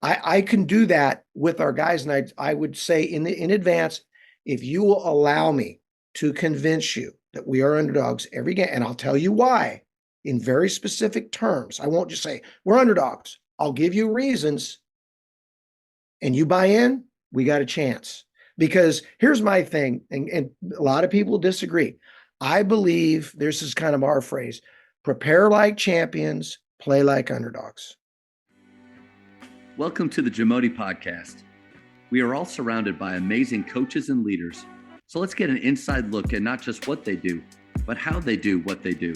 I can do that with our guys. And I would say in advance, if you will allow me to convince you that we are underdogs every game, and I'll tell you why in very specific terms. I won't just say we're underdogs. I'll give you reasons, and you buy in, we got a chance. Because here's my thing, and a lot of people disagree. I believe this is kind of our phrase: prepare like champions, play like underdogs. Welcome to the Jamodi Podcast. We are all surrounded by amazing coaches and leaders. So let's get an inside look at not just what they do, but how they do what they do.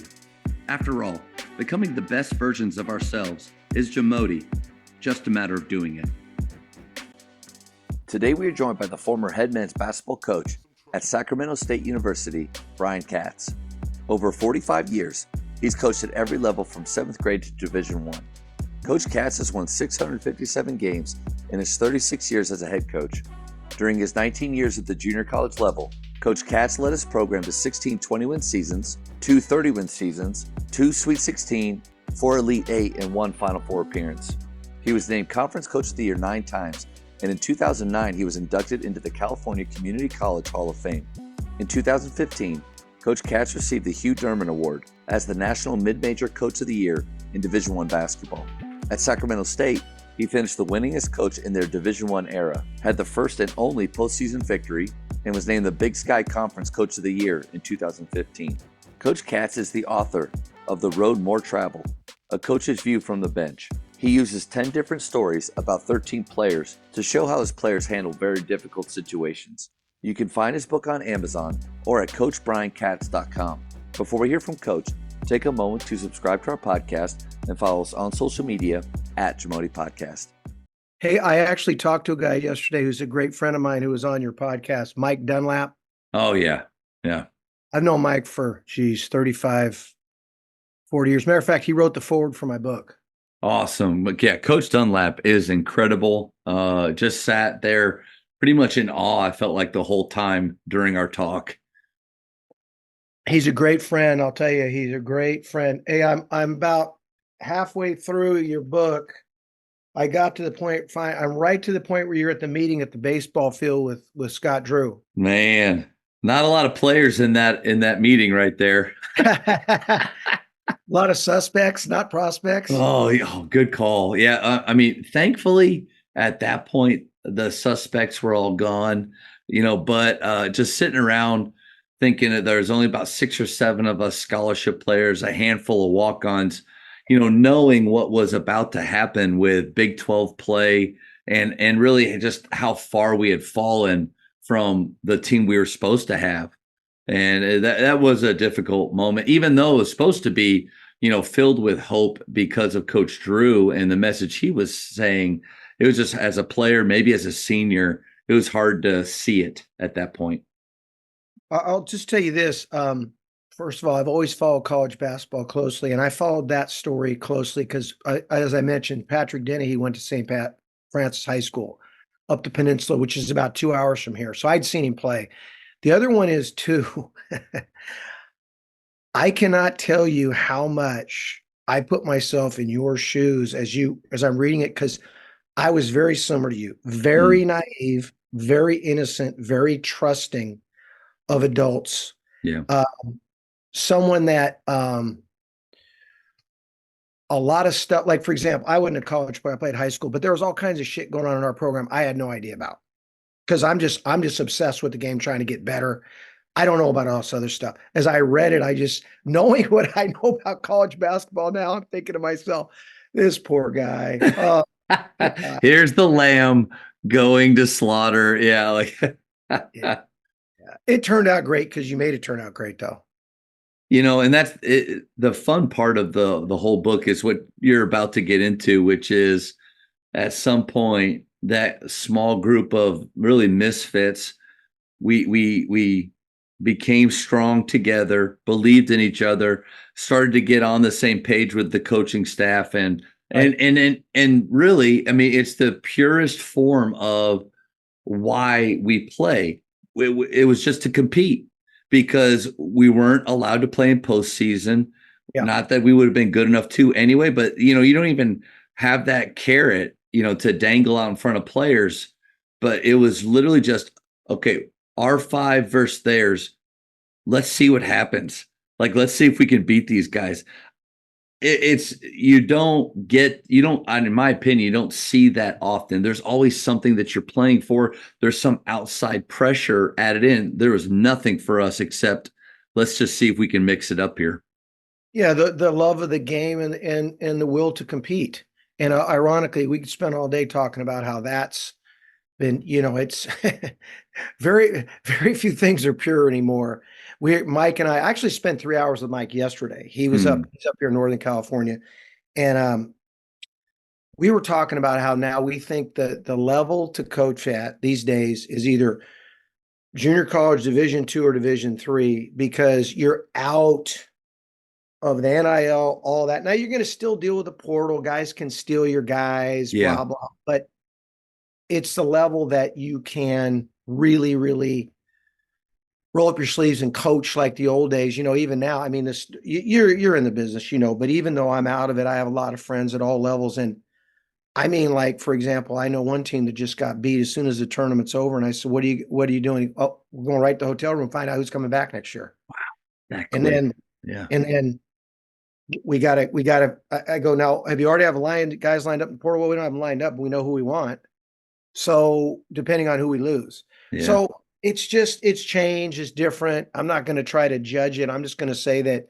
After all, becoming the best versions of ourselves is Jamodi, just a matter of doing it. Today we are joined by the former head men's basketball coach at Sacramento State University, Brian Katz. Over 45 years, he's coached at every level from 7th grade to Division I. Coach Katz has won 657 games in his 36 years as a head coach. During his 19 years at the junior college level, Coach Katz led his program to 16 20-win seasons, 2 30-win seasons, 2 Sweet 16, 4 Elite 8, and 1 Final Four appearance. He was named Conference Coach of the Year 9 times, and in 2009 he was inducted into the California Community College Hall of Fame. In 2015, Coach Katz received the Hugh Derman Award as the National Mid-Major Coach of the Year in Division I basketball. At Sacramento State, he finished the winningest coach in their Division I era, had the first and only postseason victory, and was named the Big Sky Conference Coach of the Year in 2015. Coach Katz is the author of The Road More Traveled, a coach's view from the bench. He uses 10 different stories about 13 players to show how his players handle very difficult situations. You can find his book on Amazon or at CoachBrianKatz.com. Before we hear from Coach, take a moment to subscribe to our podcast and follow us on social media at Jamodi Podcast. Hey, I actually talked to a guy yesterday who's a great friend of mine who was on your podcast, Mike Dunlap. Oh, yeah. Yeah. I've known Mike for, 35, 40 years. Matter of fact, he wrote the foreword for my book. Awesome. But yeah, Coach Dunlap is incredible. Just sat there pretty much in awe, I felt like the whole time during our talk. He's a great friend. I'll tell you, he's a great friend. Hey, I'm about halfway through your book. I got to the point, fine. I'm right to the point where you're at the meeting at the baseball field with Scott Drew. Man, not a lot of players in that meeting right there. A lot of suspects, not prospects. Oh, good call. Yeah, I mean, thankfully at that point the suspects were all gone, but just sitting around thinking that there's only about 6 or 7 of us scholarship players, a handful of walk-ons, knowing what was about to happen with Big 12 play and really just how far we had fallen from the team we were supposed to have. And that was a difficult moment, even though it was supposed to be, filled with hope because of Coach Drew and the message he was saying. It was just, as a player, maybe as a senior, it was hard to see it at that point. I'll just tell you this. First of all, I've always followed college basketball closely, and I followed that story closely because, as I mentioned, Patrick Dennehy went to St. Francis High School up the peninsula, which is about 2 hours from here. So I'd seen him play. The other one is, too, I cannot tell you how much I put myself in your shoes as I'm reading it, because I was very similar to you, very naive, very innocent, very trusting of adults. Yeah. Someone that a lot of stuff, like, for example, I wasn't a college player, I played high school, but there was all kinds of shit going on in our program I had no idea about, because I'm just obsessed with the game, trying to get better. I don't know about all this other stuff. As I read it, I just, knowing what I know about college basketball now, I'm thinking to myself, this poor guy. Here's the lamb going to slaughter. Yeah. Yeah. It turned out great because you made it turn out great, though. And that's it. The fun part of the whole book is what you're about to get into, which is at some point that small group of really misfits, we became strong together, believed in each other, started to get on the same page with the coaching staff, and really, I mean, it's the purest form of why we play. It was just to compete, because we weren't allowed to play in postseason. Yeah. Not that we would have been good enough to anyway, but you don't even have that carrot to dangle out in front of players, but it was literally just, okay, our 5 versus theirs. Let's see what happens. Like, let's see if we can beat these guys. You don't, in my opinion, you don't see that often. There's always something that you're playing for. There's some outside pressure added in. There was nothing for us except let's just see if we can mix it up here. Yeah, the love of the game and the will to compete. And ironically, we could spend all day talking about how that's been, it's very, very few things are pure anymore. Mike and I actually spent 3 hours with Mike yesterday. He's up here in Northern California. And we were talking about how now we think that the level to coach at these days is either junior college Division II or Division III, because you're out of the NIL, all that. Now you're going to still deal with the portal. Guys can steal your guys, blah, blah. But it's the level that you can really, really roll up your sleeves and coach like the old days. Even now, I mean, you're in the business, but even though I'm out of it, I have a lot of friends at all levels. And I mean, like, for example, I know one team that just got beat as soon as the tournament's over. And I said, what are you doing? Oh, we're going right to the hotel room, find out who's coming back next year. Wow. And then we gotta, I go, now, have you already have guys lined up in portal? Well, we don't have them lined up, but we know who we want. So depending on who we lose. Yeah. So it's changed, it's different. I'm not going to try to judge it. I'm just going to say that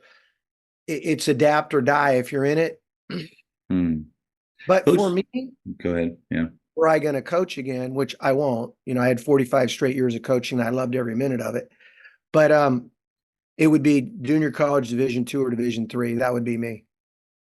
it's adapt or die if you're in it. But Coach, for me, go ahead. Yeah. Were I going to coach again, which I won't, I had 45 straight years of coaching. I loved every minute of it, but it would be junior college Division II or Division III. That would be me.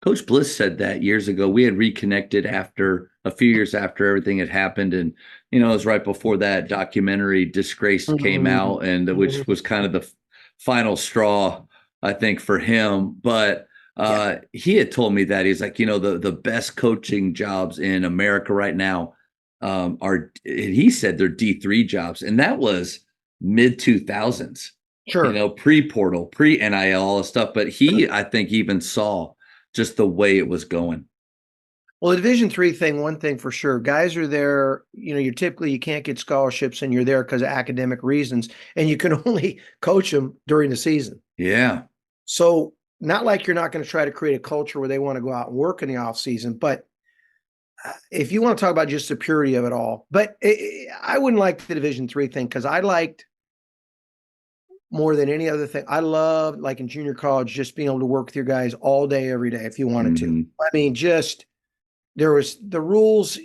Coach Bliss said that years ago. We had reconnected after a few years after everything had happened. And, it was right before that documentary Disgrace came out, and which was kind of the final straw, I think, for him. But he had told me that he's like, the best coaching jobs in America right now he said they're D3 jobs. And that was mid 2000s. Sure. Pre-portal, pre-NIL, all this stuff. But I think, even saw just the way it was going. Well, the Division III thing, one thing for sure, guys are there, you can't get scholarships and you're there because of academic reasons, and you can only coach them during the season. Yeah. So not like you're not going to try to create a culture where they want to go out and work in the off season, but if you want to talk about just the purity of it all, but I wouldn't like the Division III thing, because I liked, more than any other thing, I loved, like in junior college, just being able to work with your guys all day, every day, if you wanted to. I mean, there was the rules.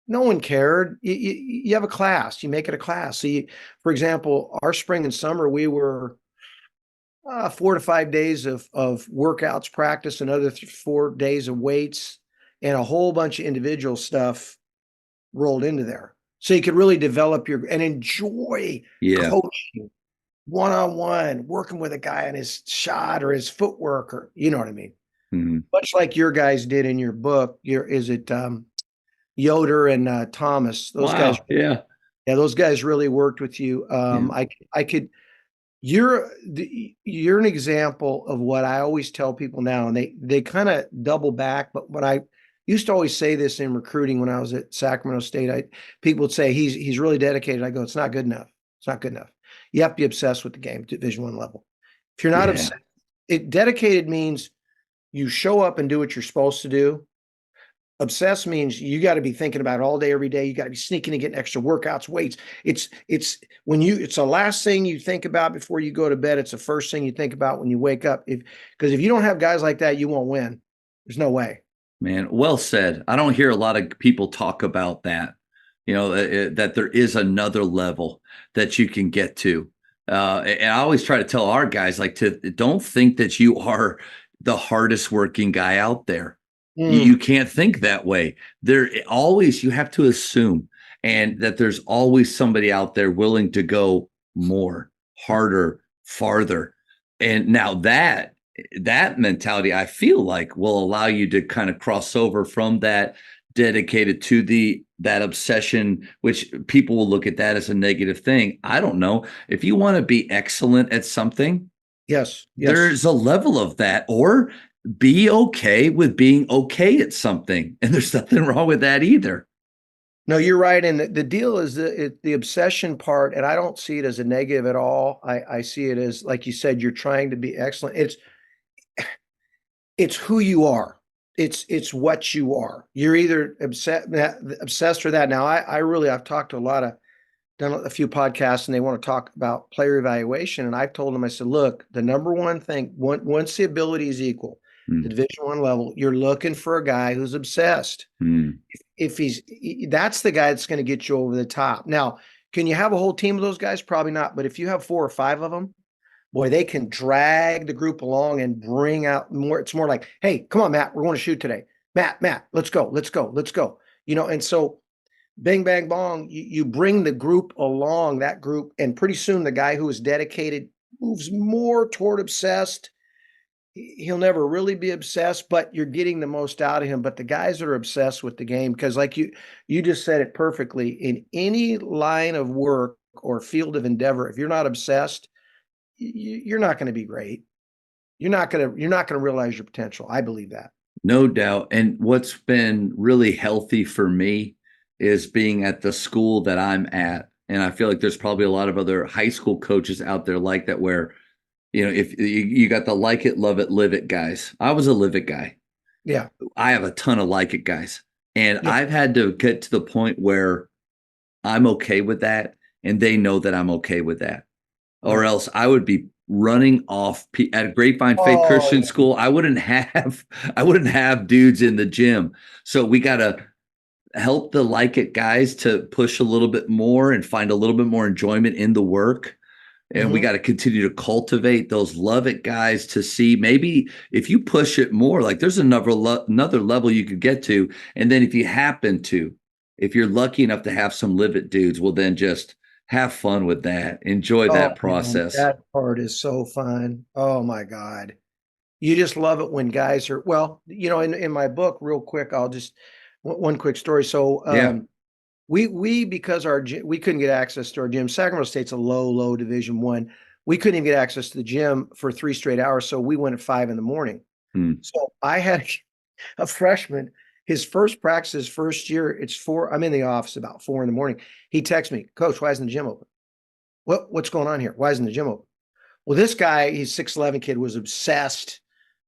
No one cared. You have a class, you make it a class. So for example, our spring and summer, we were 4 to 5 days of workouts, practice, another 4 days of weights, and a whole bunch of individual stuff rolled into there. So you could really develop and enjoy coaching one-on-one, yourking with a guy on his shot or his footwork, or you know what I mean? Much like your guys did in your book. Is it Yoder and Thomas? Those guys. Yeah. Those guys really worked with you. You're an example of what I always tell people now, and they kind of double back. But what I used to always say this in recruiting when I was at Sacramento State, people would say he's really dedicated. I go, it's not good enough. It's not good enough. You have to be obsessed with the game, Division I level. If you're not obsessed, dedicated means you show up and do what you're supposed to do. Obsessed means you got to be thinking about it all day, every day. You got to be sneaking and getting extra workouts, weights. It's the last thing you think about before you go to bed. It's the first thing you think about when you wake up. Because if you don't have guys like that, you won't win. There's no way. Man, well said. I don't hear a lot of people talk about that. That there is another level that you can get to. And I always try to tell our guys, don't think that you are the hardest working guy out there. You can't think that way. You have to assume, and that there's always somebody out there willing to go more, harder, farther. And now that mentality, I feel like, will allow you to kind of cross over from that dedicated to that obsession, which people will look at that as a negative thing. I don't know. If you want to be excellent at something, yes, there's a level of that, or be okay with being okay at something. And there's nothing wrong with that either. No, you're right. And the deal is the obsession part, and I don't see it as a negative at all. I see it as, like you said, you're trying to be excellent. It's who you are. It's what you are. You're either obsessed or that. Now, I've talked to done a few podcasts, and they want to talk about player evaluation. And I've told them, I said, look, the number one thing, once the ability is equal, the Division I level, you're looking for a guy who's obsessed. If that's the guy that's going to get you over the top. Now, can you have a whole team of those guys? Probably not. But if you have 4 or 5 of them, boy, they can drag the group along and bring out more. It's more like, hey, come on, Matt, we're going to shoot today. Matt, let's go. And so bang, bang, bong, you bring the group along, that group, and pretty soon the guy who is dedicated moves more toward obsessed. He'll never really be obsessed, but you're getting the most out of him. But the guys that are obsessed with the game, because like you just said it perfectly, in any line of work or field of endeavor, if you're not obsessed, you're not going to be great. You're not going to realize your potential. I believe that. No doubt. And what's been really healthy for me is being at the school that I'm at. And I feel like there's probably a lot of other high school coaches out there like that, where, if you got the like it, love it, live it guys. I was a live it guy. Yeah. I have a ton of like it guys. And I've had to get to the point where I'm okay with that. And they know that I'm okay with that. Or else I would be running off at a Grapevine Faith Christian School. I wouldn't have dudes in the gym. So we got to help the like it guys to push a little bit more and find a little bit more enjoyment in the work. And we got to continue to cultivate those love it guys to see maybe if you push it more, like there's another level you could get to. And then if you're lucky enough to have some live it dudes, well, then just have fun with that. Enjoy that process. Man, that part is so fun. Oh my God. You just love it when guys are, well, in my book, real quick, I'll just, one quick story. So, because we couldn't get access to our gym. Sacramento State's a low Division I. We couldn't even get access to the gym for 3 straight hours. So we went at 5 a.m. So I had a freshman, his first practice, his first year, I'm in the office about 4 a.m. He texts me, Coach, why isn't the gym open? What's going on here? Why isn't the gym open? Well, this guy, he's 6'11" kid, was obsessed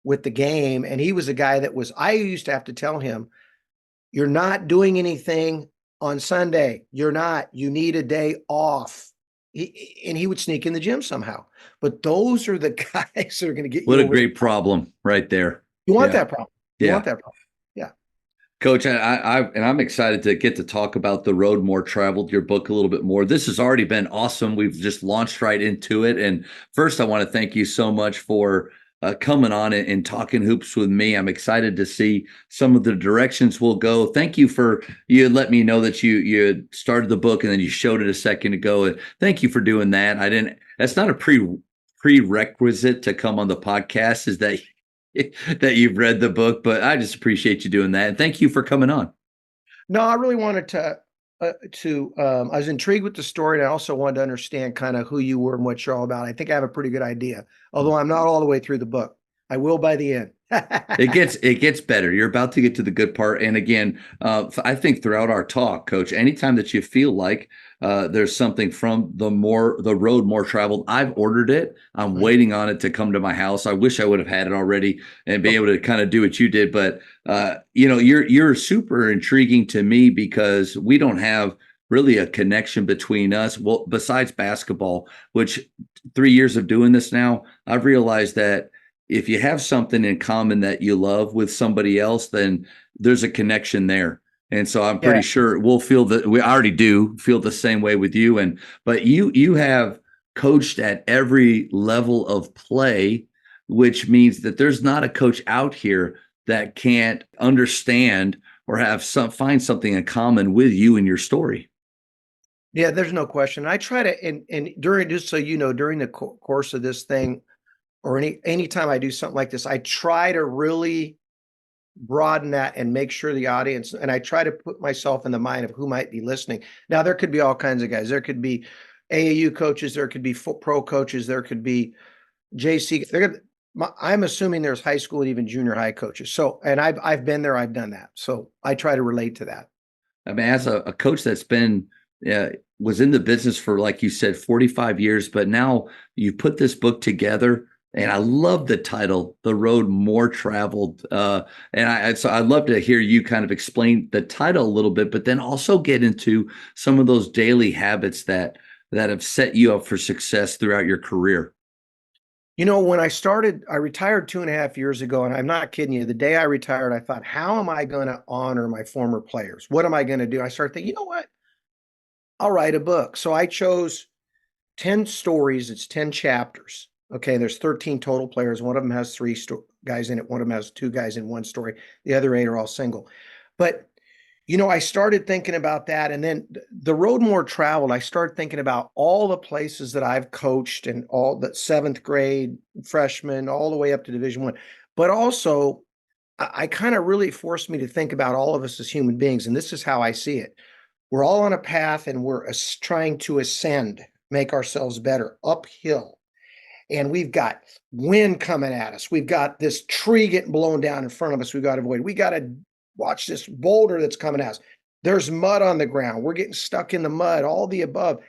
with the game. And he was a guy I used to have to tell him, you're not doing anything on Sunday. You're not. You need a day off. He would sneak in the gym somehow. But those are the guys that are going to get you. What a great problem right there. You want that problem. You want that problem. Yeah. Coach, I'm excited to get to talk about The Road More Traveled, your book, a little bit more. This has already been awesome. We've just launched right into it. And first, I want to thank you so much for coming on and talking hoops with me. I'm excited to see some of the directions we'll go. Thank you for you let me know that you started the book and then you showed it a second ago. And thank you for doing that. That's not a prerequisite to come on the podcast, is that you've read the book, but I just appreciate you doing that. And thank you for coming on. No, I really wanted to I was intrigued with the story, and I also wanted to understand kind of who you were and what you're all about. I think I have a pretty good idea, although I'm not all the way through the book. I will by the end. It gets better. You're about to get to the good part. And again, I think throughout our talk, Coach, anytime that you feel like there's something from the road more traveled, I've ordered it. I'm waiting on it to come to my house. I wish I would have had it already and be able to kind of do what you did. But you're super intriguing to me because we don't have really a connection between us. Well, besides basketball, which 3 years of doing this now, I've realized that if you have something in common that you love with somebody else, then there's a connection there. And so I'm pretty sure we'll feel that we already do feel the same way with you. But you have coached at every level of play, which means that there's not a coach out here that can't understand or find something in common with you and your story. Yeah, there's no question. I try to, and during, just so you know, during the course of this thing, or anytime I do something like this, I try to really broaden that and make sure the audience, and I try to put myself in the mind of who might be listening. Now, there could be all kinds of guys. There could be AAU coaches. There could be pro coaches. There could be JC. I'm assuming there's high school and even junior high coaches. So, and I've been there, I've done that. So I try to relate to that. I mean, as a coach that's been was in the business for, like you said, 45 years, but now you put this book together, and I love the title, "The Road More Traveled." So I'd love to hear you kind of explain the title a little bit, but then also get into some of those daily habits that have set you up for success throughout your career. When I retired 2.5 years ago, and I'm not kidding you. The day I retired, I thought, how am I going to honor my former players? What am I going to do? I started thinking, you know what? I'll write a book. So I chose 10 stories. It's 10 chapters. Okay. There's 13 total players. One of them has three guys in it. One of them has two guys in one story. The other 8 are all single. But I started thinking about that. And then the road more traveled, I started thinking about all the places that I've coached and all the seventh grade freshmen, all the way up to Division One. But also, I kind of really forced me to think about all of us as human beings. And this is how I see it. We're all on a path and we're trying to ascend, make ourselves better uphill. And we've got wind coming at us. We've got this tree getting blown down in front of us. We've got to avoid. We got to watch this boulder that's coming at us. There's mud on the ground. We're getting stuck in the mud, all the above.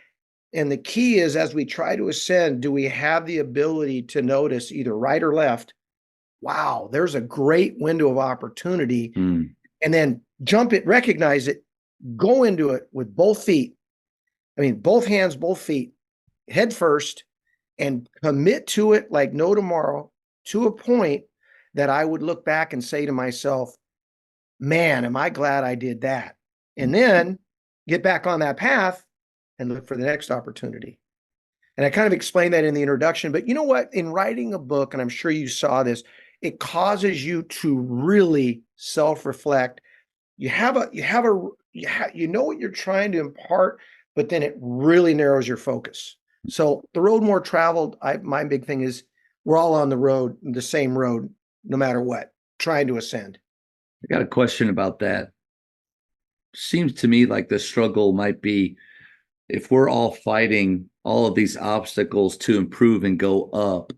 And the key is, as we try to ascend, do we have the ability to notice either right or left? Wow, there's a great window of opportunity. And then jump it, recognize it, go into it with both feet. I mean, both hands, both feet, head first, and commit to it like no tomorrow, to a point that I would look back and say to myself, man, am I glad I did that? And then get back on that path and look for the next opportunity. And I kind of explained that in the introduction, but you know what? In writing a book, and I'm sure you saw this, it causes you to really self-reflect. You know what you're trying to impart, but then it really narrows your focus. So the road more traveled, my big thing is we're all on the road, the same road, no matter what, trying to ascend. I got a question about that. Seems to me like the struggle might be, if we're all fighting all of these obstacles to improve and go up,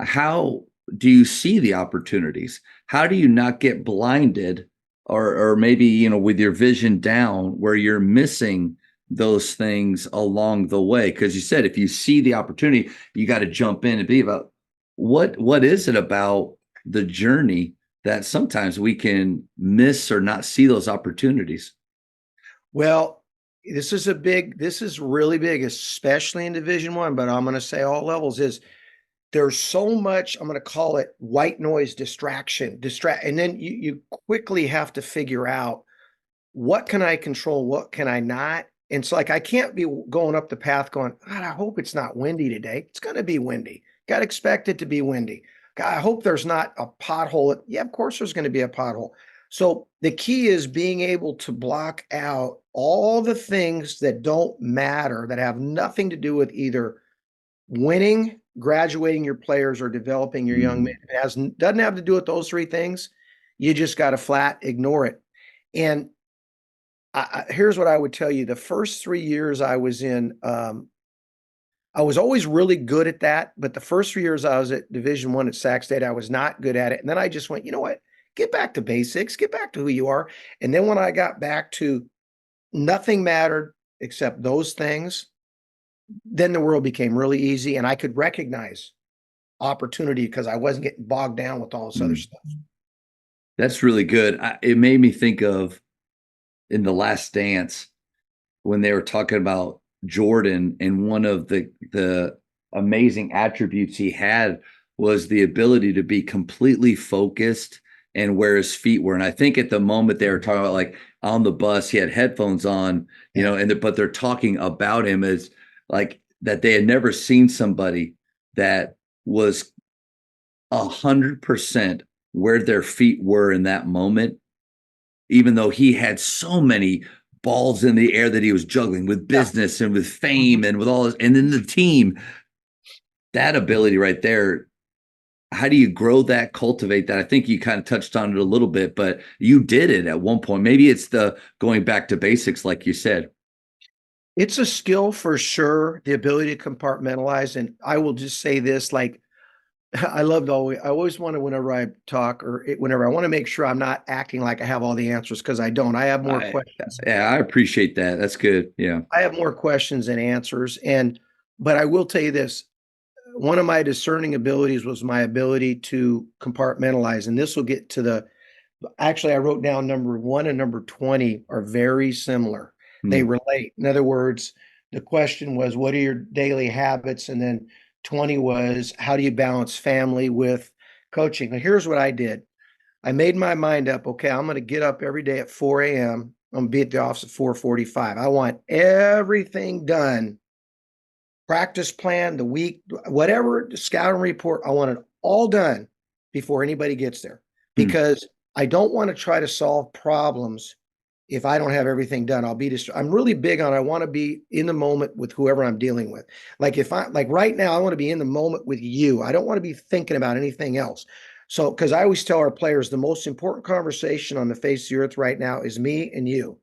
how do you see the opportunities? How do you not get blinded, or maybe, with your vision down, where you're missing those things along the way? Because you said, if you see the opportunity, you got to jump in and be about what is it about the journey that sometimes we can miss or not see those opportunities? Well, this is really big, especially in Division One, but I'm going to say all levels. Is there's so much, I'm going to call it white noise distraction, and then you quickly have to figure out, what can I control, what can I not? And so, like, I can't be going up the path going, God, I hope it's not windy today. It's going to be windy. Got to expect it to be windy. God, I hope there's not a pothole. Yeah, of course there's going to be a pothole. So the key is being able to block out all the things that don't matter, that have nothing to do with either winning, graduating your players, or developing your young men. It doesn't have to do with those three things. You just got to flat ignore it. And here's what I would tell you. The first 3 years I was in, I was always really good at that. But the first 3 years I was at Division One at Sac State, I was not good at it. And then I just went, you know what? Get back to basics, get back to who you are. And then when I got back to nothing mattered except those things, then the world became really easy, and I could recognize opportunity because I wasn't getting bogged down with all this other stuff. That's really good. It made me think of, in The Last Dance, when they were talking about Jordan, and one of the amazing attributes he had was the ability to be completely focused and where his feet were. And I think at the moment they were talking about, like, on the bus, he had headphones on, but they're talking about him as like that they had never seen somebody that was 100% where their feet were in that moment, even though he had so many balls in the air that he was juggling with business and with fame and with all this, and then the team. That ability right there, how do you grow that, cultivate that? I think you kind of touched on it a little bit, but you did it at one point. Maybe it's the going back to basics, like you said. It's a skill for sure, the ability to compartmentalize. And I will just say this, like, I always want to, whenever I talk whenever I want to make sure I'm not acting like I have all the answers, because I don't. I have more I questions. yeah, I appreciate that. That's good. Yeah. I have more questions than answers. But I will tell you this. One of my discerning abilities was my ability to compartmentalize. And this will get to actually, I wrote down number 1 and number 20 are very similar. They Hmm. relate. In other words, the question was, what are your daily habits? And then 20 was, how do you balance family with coaching? Now, here's what I did. I made my mind up. Okay, I'm going to get up every day at 4 a.m. I'm going to be at the office at 4:45. I want everything done, practice plan, the week, whatever, the scouting report, I want it all done before anybody gets there, Hmm. because I don't want to try to solve problems if I don't have everything done. I'll be I'm really big on, I want to be in the moment with whoever I'm dealing with. Like right now, I want to be in the moment with you. I don't want to be thinking about anything else. So, because I always tell our players, the most important conversation on the face of the earth right now is me and you.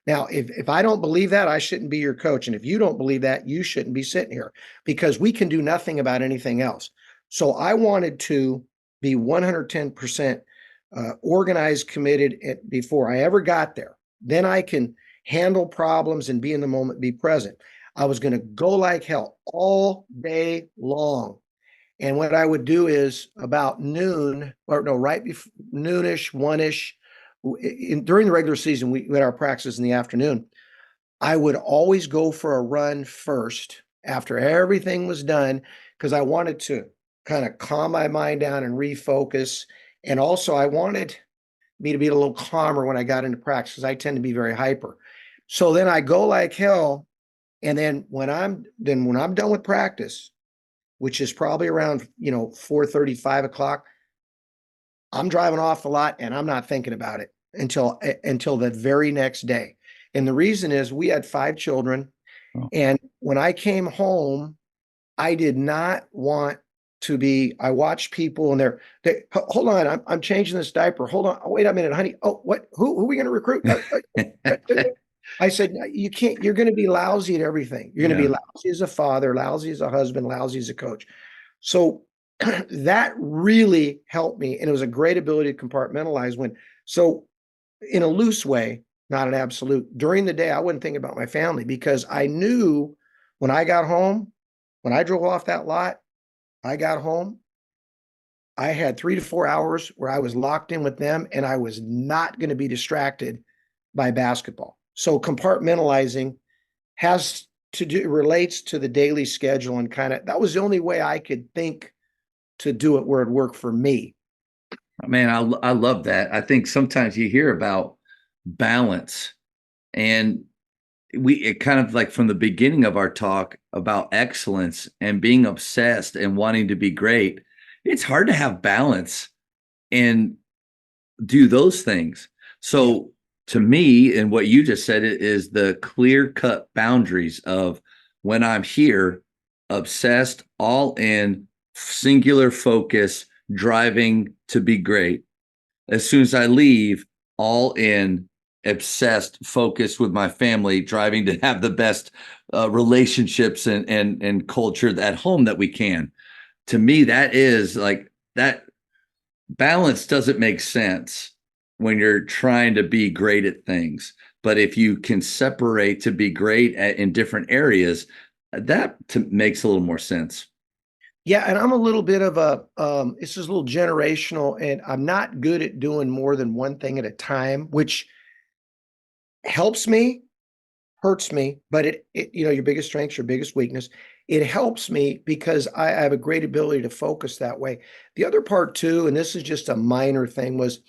Now, if I don't believe that, I shouldn't be your coach. And if you don't believe that, you shouldn't be sitting here, because we can do nothing about anything else. So I wanted to be 110% organized, committed before I ever got there. Then I can handle problems and be in the moment, be present. I was going to go like hell all day long. And what I would do is about noon, or no, right before noonish, one-ish, during the regular season, we had our practices in the afternoon. I would always go for a run first after everything was done, because I wanted to kind of calm my mind down and refocus. And also, I wanted me to be a little calmer when I got into practice, because I tend to be very hyper. So then I go like hell. And then when I'm done with practice, which is probably around 4:30, 5 o'clock, I'm driving off the lot and I'm not thinking about it until the very next day. And the reason is, we had 5 children, Oh. and when I came home, I did not want to be. I watched people and hold on, I'm changing this diaper. Hold on, wait a minute, honey. Oh, what? Who are we going to recruit? I said, you can't. You're going to be lousy at everything. You're going to be Yeah. lousy as a father, lousy as a husband, lousy as a coach. So that really helped me. And it was a great ability to compartmentalize so in a loose way, not an absolute. During the day, I wouldn't think about my family, because I knew when I got home, when I drove off that lot, I got home, I had 3 to 4 hours where I was locked in with them, and I was not going to be distracted by basketball. So compartmentalizing has to do, relates to the daily schedule, and kind of, that was the only way I could think to do it where it worked for me. Man, I love that. I think sometimes you hear about balance, and it kind of like from the beginning of our talk about excellence and being obsessed and wanting to be great. It's hard to have balance and do those things. Yeah. So to me, and what you just said, it is the clear cut boundaries of when I'm here, obsessed, all in, singular focus, driving to be great. As soon as I leave, all in, obsessed, focused with my family, driving to have the best relationships and culture at home that we can. To me, that is like that balance doesn't make sense when you're trying to be great at things. But if you can separate to be great in different areas, makes a little more sense. Yeah, and I'm a little bit of a it's just a little generational, and I'm not good at doing more than one thing at a time, which helps me, hurts me, but your biggest strength's your biggest weakness. It helps me because I have a great ability to focus that way. The other part too, and this is just a minor thing, was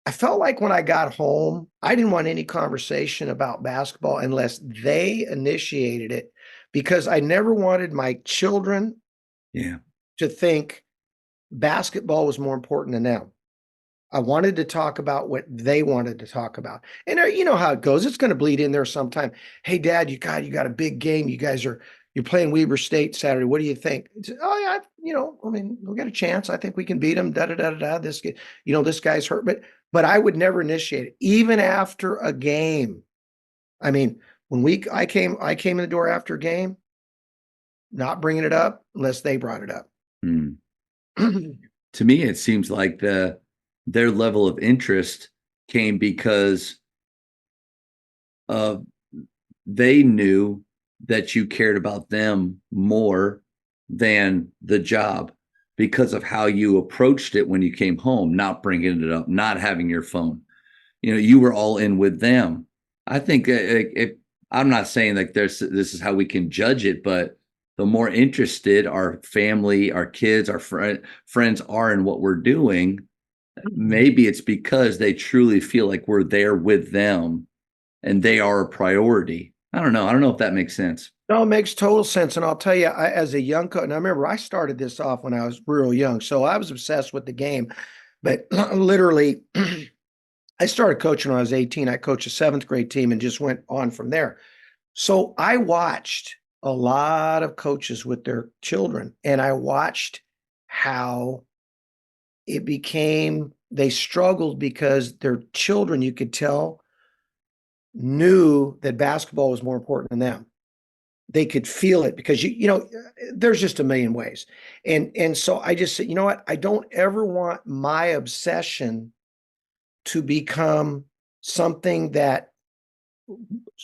I felt like when I got home, I didn't want any conversation about basketball unless they initiated it, because I never wanted my children Yeah. to think basketball was more important than them. I wanted to talk about what they wanted to talk about. And you know how it goes. It's going to bleed in there sometime. Hey, Dad, you got a big game. You're playing Weber State Saturday. What do you think? Oh yeah, I mean, we got a chance. I think we can beat them. Da da da da da. This guy's hurt, but I would never initiate it, even after a game. I mean, I came in the door after a game, not bringing it up unless they brought it up. Hmm. To me, it seems like their level of interest came because they knew that you cared about them more than the job because of how you approached it when you came home, not bringing it up, not having your phone. You were all in with them. I think if I'm not saying like this is how we can judge it, but the more interested our family, our kids, our friends are in what we're doing, maybe it's because they truly feel like we're there with them and they are a priority. I don't know. I don't know if that makes sense. No, it makes total sense. And I'll tell you, as a young coach, and I remember I started this off when I was real young. So I was obsessed with the game. But literally, I started coaching when I was 18. I coached a seventh grade team and just went on from there. So I watched a lot of coaches with their children, and I watched how it became, they struggled because their children, you could tell, knew that basketball was more important than them. They could feel it because there's just a million ways. And so I just said, you know what? I don't ever want my obsession to become something that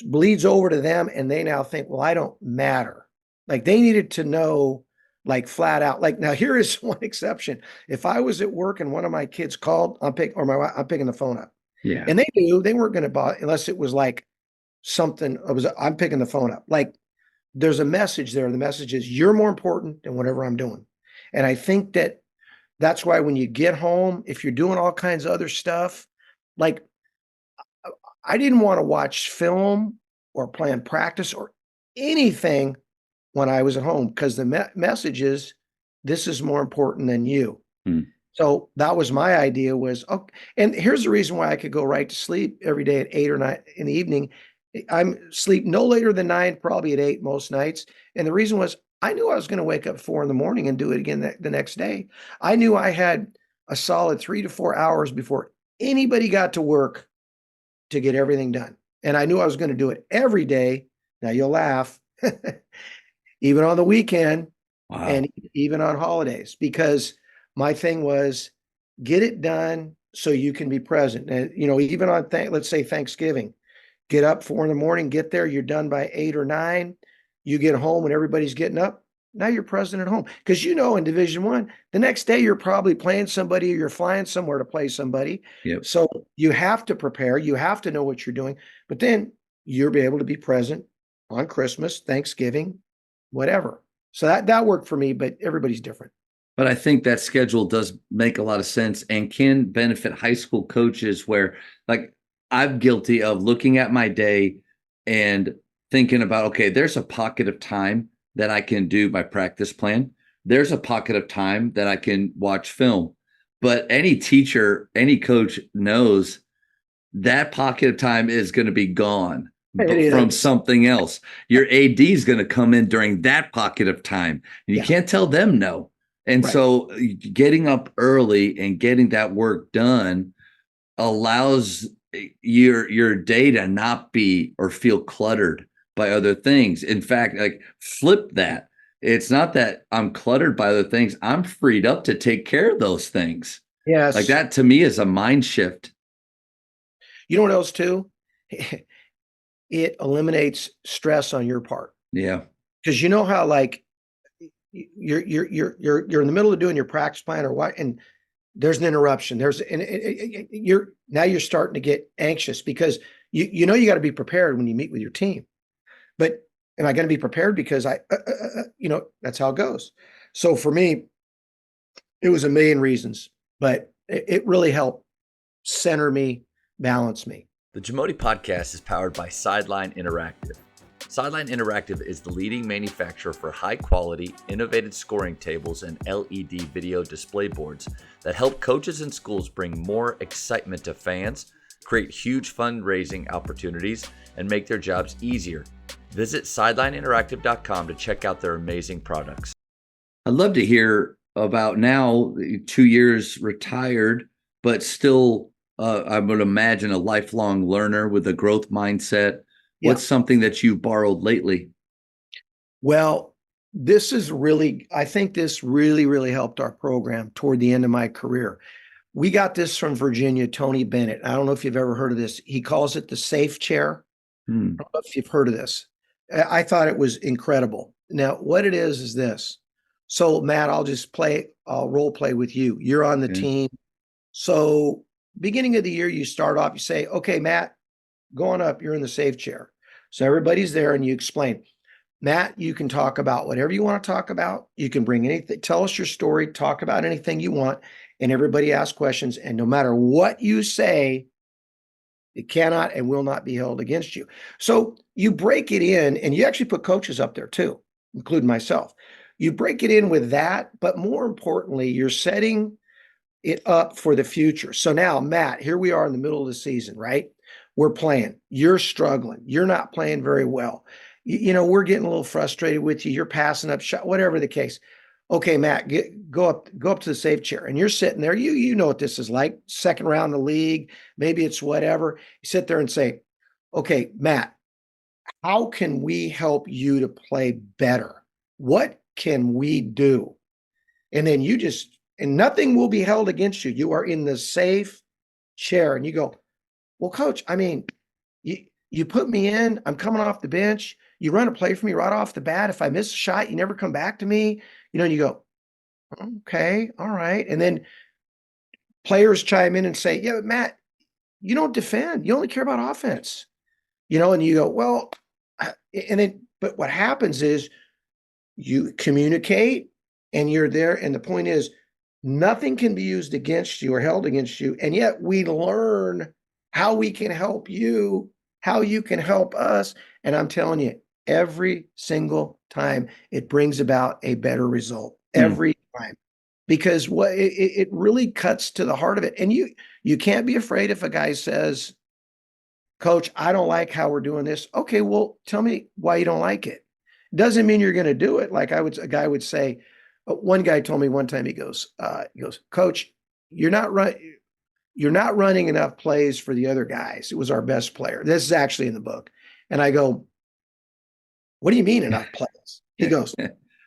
bleeds over to them and they now think, well, I don't matter. Like they needed to know, like flat out. Like now here is one exception. If I was at work and one of my kids called, I'm picking the phone up. Yeah. And they knew they weren't going to buy unless it was like something. I'm picking the phone up. Like there's a message there. The message is you're more important than whatever I'm doing. And I think that's why when you get home, if you're doing all kinds of other stuff, like I didn't want to watch film or plan practice or anything when I was at home because the message is this is more important than you. So that was my idea was, okay. And here's the reason why I could go right to sleep every day at 8 or 9 in the evening. I'm sleep no later than 9, probably at 8 most nights. And the reason was I knew I was going to wake up at 4 a.m. and do it again the next day. I knew I had a solid 3 to 4 hours before anybody got to work to get everything done. And I knew I was going to do it every day. Now you'll laugh, even on the weekend. Wow. And even on holidays, because my thing was get it done so you can be present. And, even on, let's say Thanksgiving, get up 4 a.m, get there, you're done by 8 or 9. You get home when everybody's getting up. Now you're present at home. Because in Division I, the next day you're probably playing somebody or you're flying somewhere to play somebody. Yep. So you have to prepare. You have to know what you're doing. But then you'll be able to be present on Christmas, Thanksgiving, whatever. So that worked for me, but everybody's different. But I think that schedule does make a lot of sense and can benefit high school coaches where, like, I'm guilty of looking at my day and thinking about, okay, there's a pocket of time that I can do my practice plan. There's a pocket of time that I can watch film. But any teacher, any coach knows that pocket of time is going to be gone from something else. Your AD is going to come in during that pocket of time. And you can't tell them no. And so getting up early and getting that work done allows your day to not be or feel cluttered by other things. In fact, like flip that. It's not that I'm cluttered by other things. I'm freed up to take care of those things. Yes. Like that to me is a mind shift. You know what else too? It eliminates stress on your part. Yeah. Because you know how like you're in the middle of doing your practice plan or what, and there's an interruption. You're starting to get anxious because you got to be prepared when you meet with your team. But am I going to be prepared? Because that's how it goes. So for me, it was a million reasons, but it really helped center me, balance me. The Jamodi podcast is powered by Sideline Interactive. Sideline Interactive is the leading manufacturer for high-quality, innovative scoring tables and LED video display boards that help coaches and schools bring more excitement to fans, create huge fundraising opportunities, and make their jobs easier. Visit sidelineinteractive.com to check out their amazing products. I'd love to hear about now 2 years retired, but still, I would imagine a lifelong learner with a growth mindset. What's something that you borrowed lately? Well, this is really, I think this really, really helped our program toward the end of my career. We got this from Virginia, Tony Bennett. I don't know if you've ever heard of this. He calls it the safe chair. Hmm. I don't know if you've heard of this. I thought it was incredible. Now, what it is this. So, Matt, I'll role play with you. You're on the Okay. team. So, beginning of the year, you start off, you say, okay, Matt, going up, you're in the safe chair. So everybody's there and you explain, Matt, you can talk about whatever you want to talk about. You can bring anything, tell us your story, talk about anything you want, and everybody asks questions. And no matter what you say, it cannot and will not be held against you. So you break it in, and you actually put coaches up there too, including myself. You break it in with that, but more importantly, you're setting it up for the future. So now, Matt, here we are in the middle of the season, right? We're playing. You're struggling. You're not playing very well. We're getting a little frustrated with you. You're passing up shot, whatever the case. Okay, Matt, go up to the safe chair, and you're sitting there. You know what this is like. Second round of the league, maybe it's whatever. You sit there and say, "Okay, Matt, how can we help you to play better? What can we do?" And then and nothing will be held against you. You are in the safe chair, and you go, "Well, coach, I mean, you put me in, I'm coming off the bench. You run a play for me right off the bat. If I miss a shot, you never come back to me." And you go, "Okay, all right." And then players chime in and say, "Yeah, but Matt, you don't defend. You only care about offense." And you go, "Well," but what happens is you communicate and you're there. And the point is, nothing can be used against you or held against you. And yet we learn how we can help you, how you can help us. And I'm telling you, every single time it brings about a better result. Every time. Because it really cuts to the heart of it. And you can't be afraid if a guy says, "Coach, I don't like how we're doing this." Okay, well, tell me why you don't like it. Doesn't mean you're going to do it. Like a guy would say, one guy told me one time, he goes, "Coach, you're not running enough plays for the other guys." It was our best player. This is actually in the book. And I go, "What do you mean enough plays?" He goes,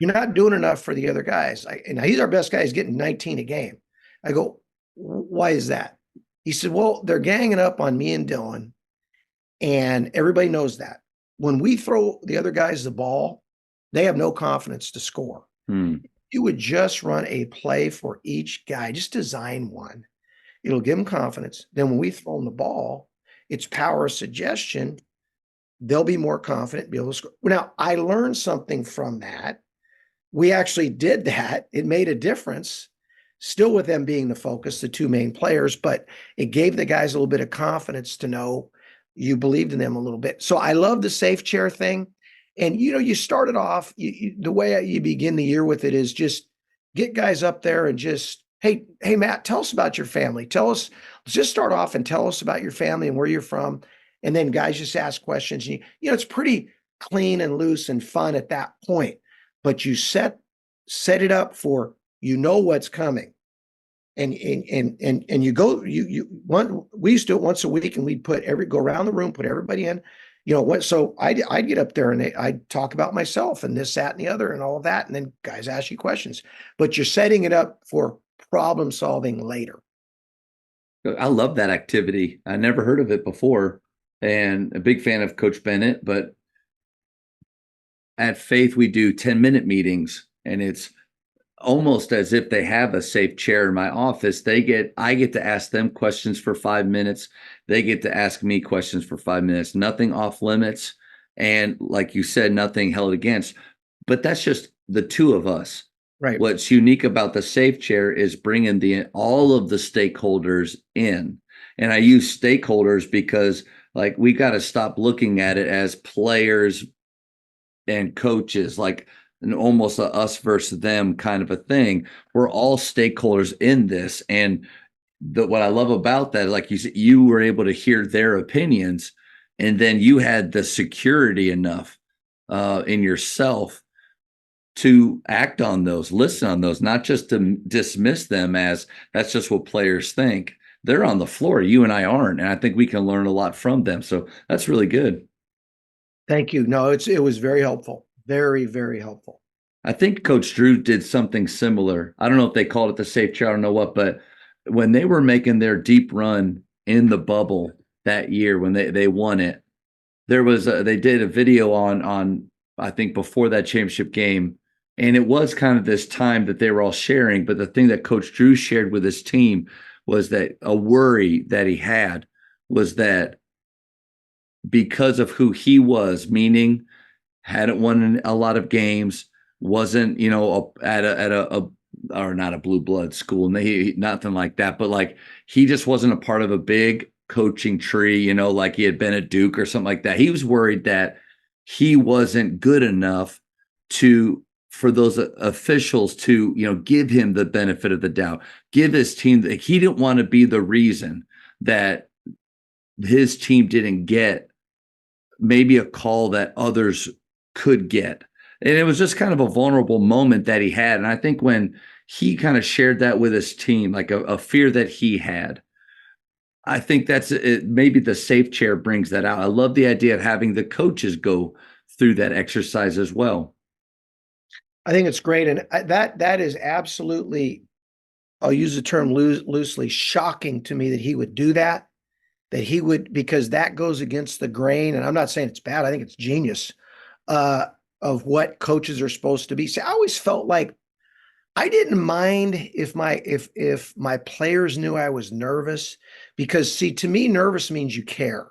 "You're not doing enough for the other guys." And he's our best guy. He's getting 19 a game. I go, "Why is that?" He said, "Well, they're ganging up on me and Dylan, and everybody knows that. When we throw the other guys the ball, they have no confidence to score. You would just run a play for each guy, just design one. It'll give them confidence. Then when we throw them the ball, it's power of suggestion. They'll be more confident, be able to score." Now, I learned something from that. We actually did that. It made a difference, still with them being the focus, the two main players, but it gave the guys a little bit of confidence to know you believed in them a little bit. So I love the safe chair thing. And, you started off, the way you begin the year with it is just get guys up there and just, hey, Matt, tell us about your family. Let's just start off and tell us about your family and where you're from. And then guys just ask questions. And it's pretty clean and loose and fun at that point. But you set it up for, what's coming. And you go, we used to do it once a week, and we'd go around the room, put everybody in, so I'd get up there and I'd talk about myself and this, that, and the other and all of that. And then guys ask you questions, but you're setting it up for problem solving later. I love that activity. I never heard of it before, and a big fan of Coach Bennett, but at Faith, we do 10-minute meetings, and it's almost as if they have a safe chair in my office. I get to ask them questions for 5 minutes. They get to ask me questions for 5 minutes, nothing off limits. And like you said, nothing held against, but that's just the two of us. Right. What's unique about the safe chair is bringing all of the stakeholders in. And I use stakeholders because we got to stop looking at it as players and coaches, and almost a us versus them kind of a thing. We're all stakeholders in this. And what I love about that, like you said, you were able to hear their opinions, and then you had the security enough in yourself to act on those, listen on those, not just to dismiss them as that's just what players think. They're on the floor. You and I aren't. And I think we can learn a lot from them. So that's really good. Thank you. No, it was very helpful. Very, very helpful. I think Coach Drew did something similar. I don't know if they called it the safe chair, I don't know what, but when they were making their deep run in the bubble that year when they won it, they did a video on I think before that championship game, and it was kind of this time that they were all sharing. But the thing that Coach Drew shared with his team was that a worry that he had was that because of who he was, meaning hadn't won a lot of games, wasn't at a or not a blue blood school, nothing like that, but like he just wasn't a part of a big coaching tree, like he had been at Duke or something like that. He was worried that he wasn't good enough to for those officials to give him the benefit of the doubt, give his team that he didn't want to be the reason that his team didn't get maybe a call that others could get. And it was just kind of a vulnerable moment that he had. And I think when he kind of shared that with his team, like a fear that he had, I think that's it. Maybe the safe chair brings that out. I love the idea of having the coaches go through that exercise as well. I think it's great. And that is absolutely, I'll use the term loosely, shocking to me that he would do that. That he would, because that goes against the grain. And I'm not saying it's bad. I think it's genius of what coaches are supposed to be. See, I always felt like I didn't mind if my players knew I was nervous, because see, to me, nervous means you care.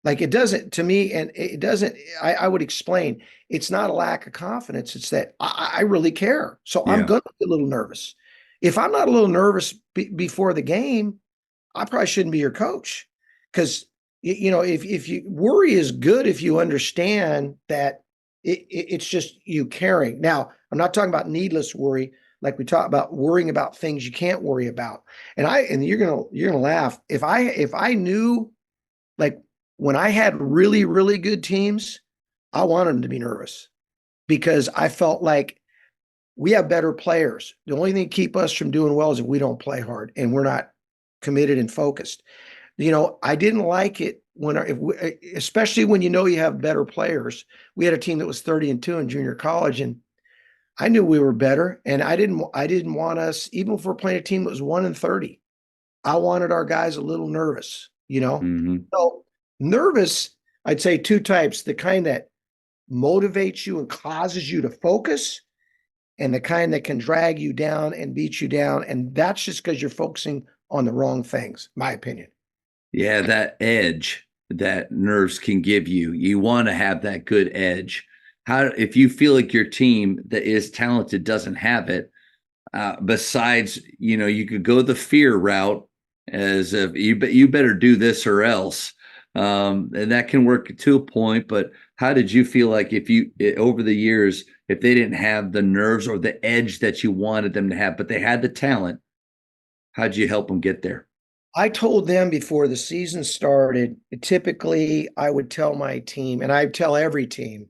Like it doesn't to me, and it doesn't. I would explain. It's not a lack of confidence. It's that I really care. So I'm Yeah. going to be a little nervous. If I'm not a little nervous before the game, I probably shouldn't be your coach, because if you worry is good if you understand that it's just you caring. Now, I'm not talking about needless worry, like we talk about worrying about things you can't worry about. And you're gonna laugh if I knew, like, when I had really really good teams, I wanted them to be nervous, because I felt like we have better players. The only thing to keep us from doing well is if we don't play hard and we're not committed and focused. I didn't like it especially when you have better players. We had a team that was 30-2 in junior college, and I knew we were better, and I didn't want us, even if we're playing a team that was 1-30. I wanted our guys a little nervous. Mm-hmm. So nervous, I'd say two types: the kind that motivates you and causes you to focus, and the kind that can drag you down and beat you down. And that's just because you're focusing on the wrong things, my opinion. Yeah, that edge that nerves can give you. You want to have that good edge. How if you feel like your team that is talented doesn't have it, besides, you could go the fear route as if you better do this or else. And that can work to a point, but how did you feel like over the years, if they didn't have the nerves or the edge that you wanted them to have, but they had the talent, how'd you help them get there? I told them before the season started, typically I would tell my team, and I tell every team,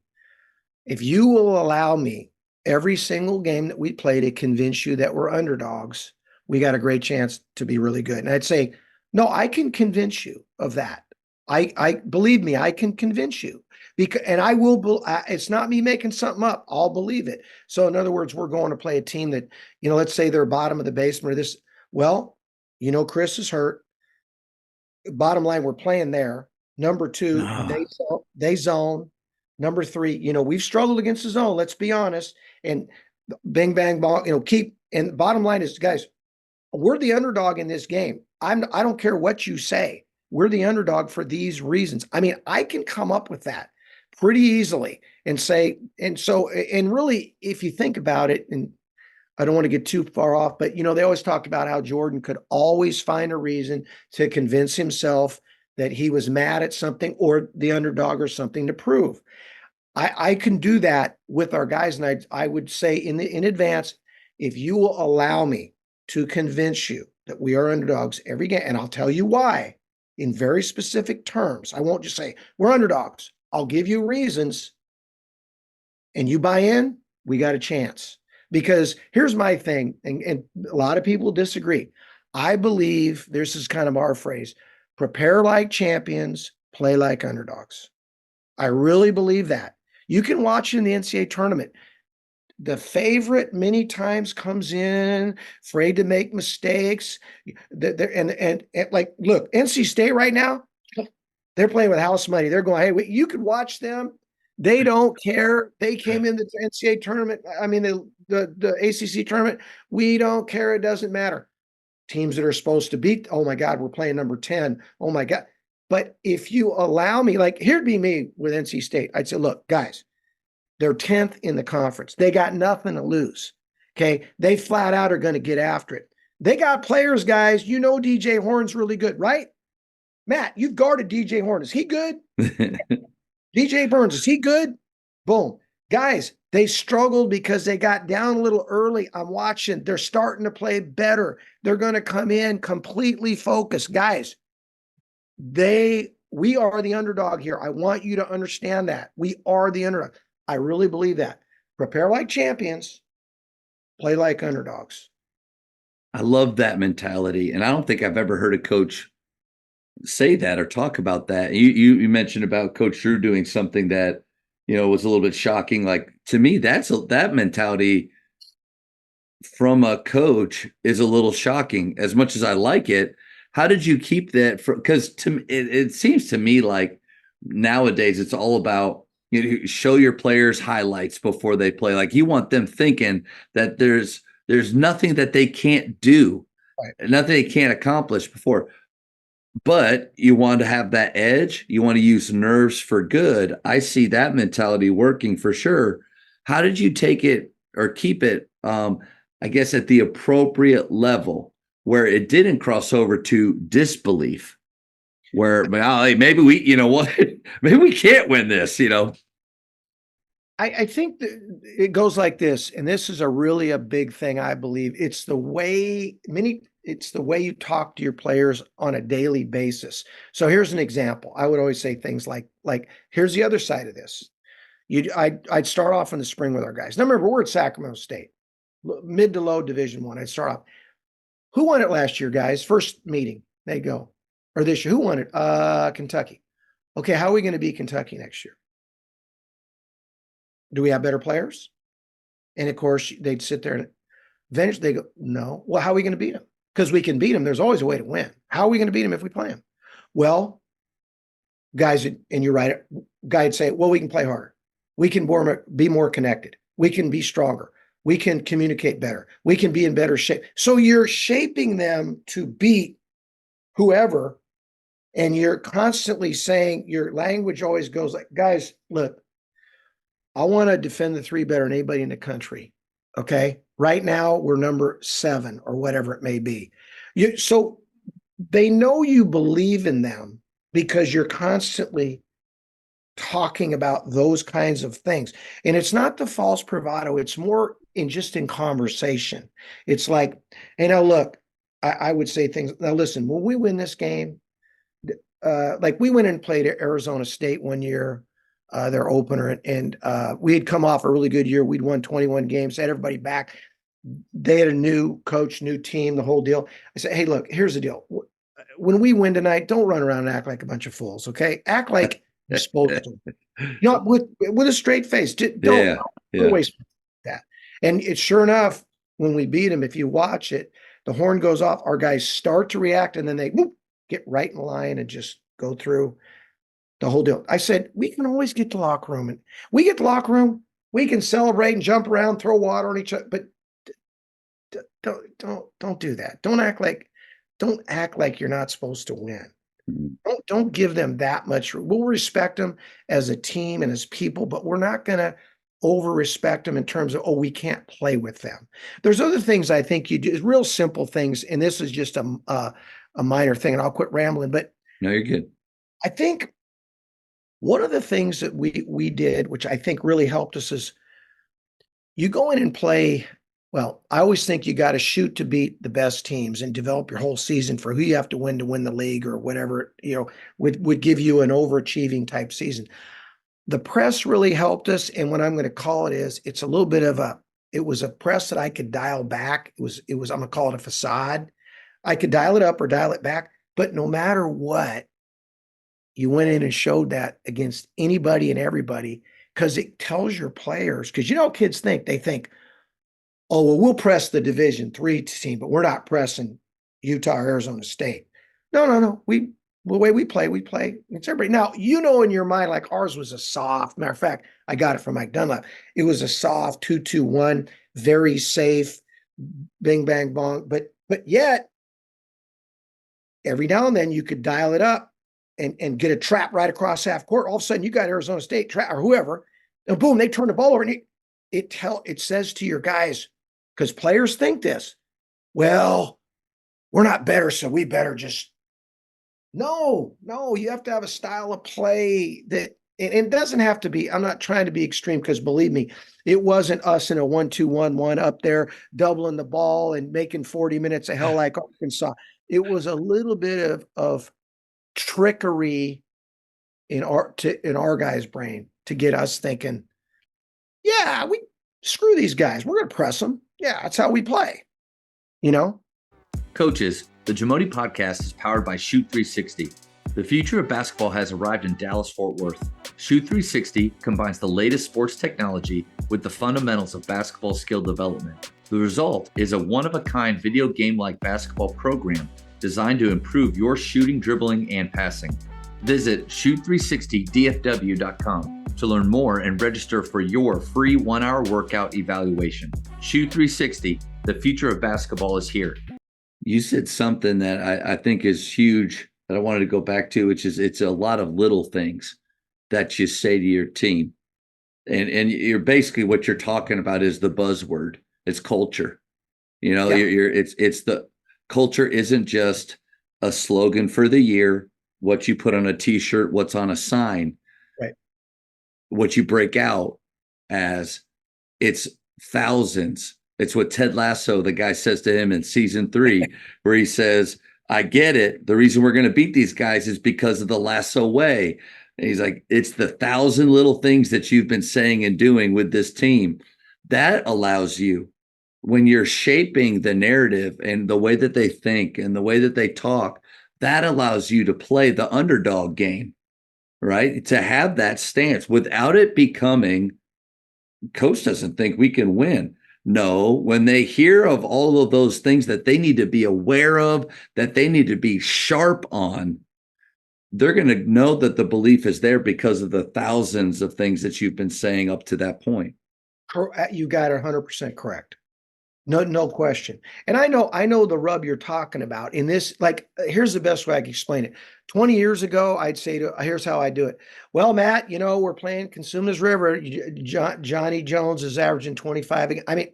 if you will allow me every single game that we play to convince you that we're underdogs, we got a great chance to be really good. And I'd say, no, I can convince you of that. I believe me, I can convince you, because, and I will. It's not me making something up. I'll believe it. So in other words, we're going to play a team that, let's say they're bottom of the basement or this. Well, Chris is hurt. Bottom line, we're playing there. Number two, Ah, they zone. Number three, we've struggled against the zone. Let's be honest. And bang bang ball, keep. And the bottom line is, guys, we're the underdog in this game. I don't care what you say. We're the underdog for these reasons. I mean, I can come up with that pretty easily and say, and really, if you think about it, and I don't want to get too far off, but they always talked about how Jordan could always find a reason to convince himself that he was mad at something or the underdog or something to prove. I can do that with our guys, and I would say in advance, if you will allow me to convince you that we are underdogs every game, and I'll tell you why in very specific terms. I won't just say we're underdogs. I'll give you reasons, and you buy in, we got a chance. Because here's my thing, and a lot of people disagree. I believe this is kind of our phrase: prepare like champions, play like underdogs. I really believe that. You can watch in the NCAA tournament. The favorite many times comes in afraid to make mistakes. And like, look, NC State right now, they're playing with house money. They're going, hey, you could watch them. They don't care. They came in the NCAA tournament. I mean, the ACC tournament. We don't care. It doesn't matter. Teams that are supposed to beat, oh my God, we're playing number 10. Oh my God. But if you allow me, like, here'd be me with NC State. I'd say, look, guys, they're 10th in the conference. They got nothing to lose. Okay. They flat out are going to get after it. They got players, guys. You know, DJ Horn's really good, right? Matt, you've guarded DJ Horn. Is he good? DJ Burns, is he good? Boom. Guys, they struggled because they got down a little early. I'm watching. They're starting to play better. They're going to come in completely focused. Guys, we are the underdog here. I want you to understand that. We are the underdog. I really believe that. Prepare like champions, play like underdogs. I love that mentality. And I don't think I've ever heard a coach say that or talk about that. You mentioned about Coach Drew doing something that, was a little bit shocking. Like, to me, that mentality from a coach is a little shocking. As much as I like it, how did you keep that? Because it seems to me like nowadays it's all about, show your players highlights before they play. Like, you want them thinking that there's nothing that they can't do, right, nothing they can't accomplish before. But you want to have that edge. You want to use nerves for good. I see that mentality working for sure. How did you take it or keep it, I guess, at the appropriate level where it didn't cross over to disbelief? Where, hey, maybe we, maybe we can't win this, I think that it goes like this, and this is a big thing, I believe. It's the way you talk to your players on a daily basis. So here's an example. I would always say things like here's the other side of this. I'd start off in the spring with our guys. Now remember, we're at Sacramento State, mid to low Division I. I'd start off. Who won it last year, guys? First meeting, they go. Or this year, who won it? Kentucky. Okay, how are we going to beat Kentucky next year? Do we have better players? And of course, they'd sit there and eventually they go, no. Well, how are we going to beat them? Because we can beat them. There's always a way to win. How are we going to beat them if we play them? Well, guys, and you're right, guys say, well, we can play harder. We can be more connected. We can be stronger. We can communicate better. We can be in better shape. So you're shaping them to beat whoever, and you're constantly saying, your language always goes like, guys, look, I want to defend the three better than anybody in the country. Okay. Right now we're number 7 or whatever it may be. So they know you believe in them because you're constantly talking about those kinds of things. And it's not the false bravado. It's more in conversation. It's like, hey, now look, I would say things. Now listen, when we win this game, like we went and played at Arizona State one year, their opener, and we had come off a really good year. We'd won 21 games, had everybody back. They had a new coach, new team, the whole deal. I said, hey, look, here's the deal. When we win tonight, don't run around and act like a bunch of fools, okay? Act like you're supposed to. With a straight face. Don't waste that. And it's sure enough, when we beat them, if you watch it, the horn goes off, our guys start to react, and then they get right in line and just go through the whole deal. I said, we can always get to locker room, and we get to locker room, we can celebrate and jump around, throw water on each other, but don't do that. Don't act like you're not supposed to win. Don't give them that much. We'll respect them as a team and as people, but we're not going to over respect them in terms of, we can't play with them. There's other things I think you do, real simple things, and this is just a minor thing, and I'll quit rambling, but no, you're good. I think one of the things that we did, which I think really helped us, is you go in and play. Well, I always think you got to shoot to beat the best teams and develop your whole season for who you have to win the league or whatever, would give you an overachieving type season. The press really helped us. And what I'm going to call it's a little bit of it was a press that I could dial back. It was, I'm going to call it a facade. I could dial it up or dial it back, but no matter what, you went in and showed that against anybody and everybody, because it tells your players, because you know, kids think, they think, oh, well, we'll press the Division III team, but we're not pressing Utah or Arizona State. No. The way we play it's everybody. Now, you know, in your mind, like ours was a soft, matter of fact, I got it from Mike Dunlap. It was a soft 2-2-1, very safe, bing, bang, bong. But yet, every now and then you could dial it up and get a trap right across half court. All of a sudden, you got Arizona State trap or whoever, and boom, they turn the ball over, and it says to your guys, because players think this, well, we're not better, so we better just no, you have to have a style of play that, and it doesn't have to be, I'm not trying to be extreme, because believe me, it wasn't us in a 1-2-1-1 up there doubling the ball and making 40 minutes of hell like Arkansas. It was a little bit of trickery in our guys' brain to get us thinking, yeah, we screw these guys. We're going to press them. Yeah, that's how we play. You know? Coaches, the Jamodi podcast is powered by Shoot 360. The future of basketball has arrived in Dallas-Fort Worth. Shoot 360 combines the latest sports technology with the fundamentals of basketball skill development. The result is a one-of-a-kind video game-like basketball program designed to improve your shooting, dribbling, and passing. Visit shoot360dfw.com to learn more and register for your free 1-hour workout evaluation. Shoot 360, the future of basketball is here. You said something that I think is huge that I wanted to go back to, which is it's a lot of little things that you say to your team. And you're basically, what you're talking about is the buzzword. It's culture. You know, it's the culture isn't just a slogan for the year, what you put on a t-shirt, what's on a sign, right? What you break out as, it's thousands. It's what Ted Lasso, the guy, says to him in season 3, where he says, I get it. The reason we're going to beat these guys is because of the Lasso way. And he's like, it's the 1,000 little things that you've been saying and doing with this team that allows you, when you're shaping the narrative and the way that they think and the way that they talk, that allows you to play the underdog game, right? To have that stance without it becoming, coach doesn't think we can win. No, when they hear of all of those things that they need to be aware of, that they need to be sharp on, they're going to know that the belief is there because of the thousands of things that you've been saying up to that point. You got it 100% correct. No question. And I know the rub you're talking about in this. Like, here's the best way I can explain it. 20 years ago, I'd say here's how I do it. Well, Matt, you know, we're playing Consumers River. Johnny Jones is averaging 25. I mean,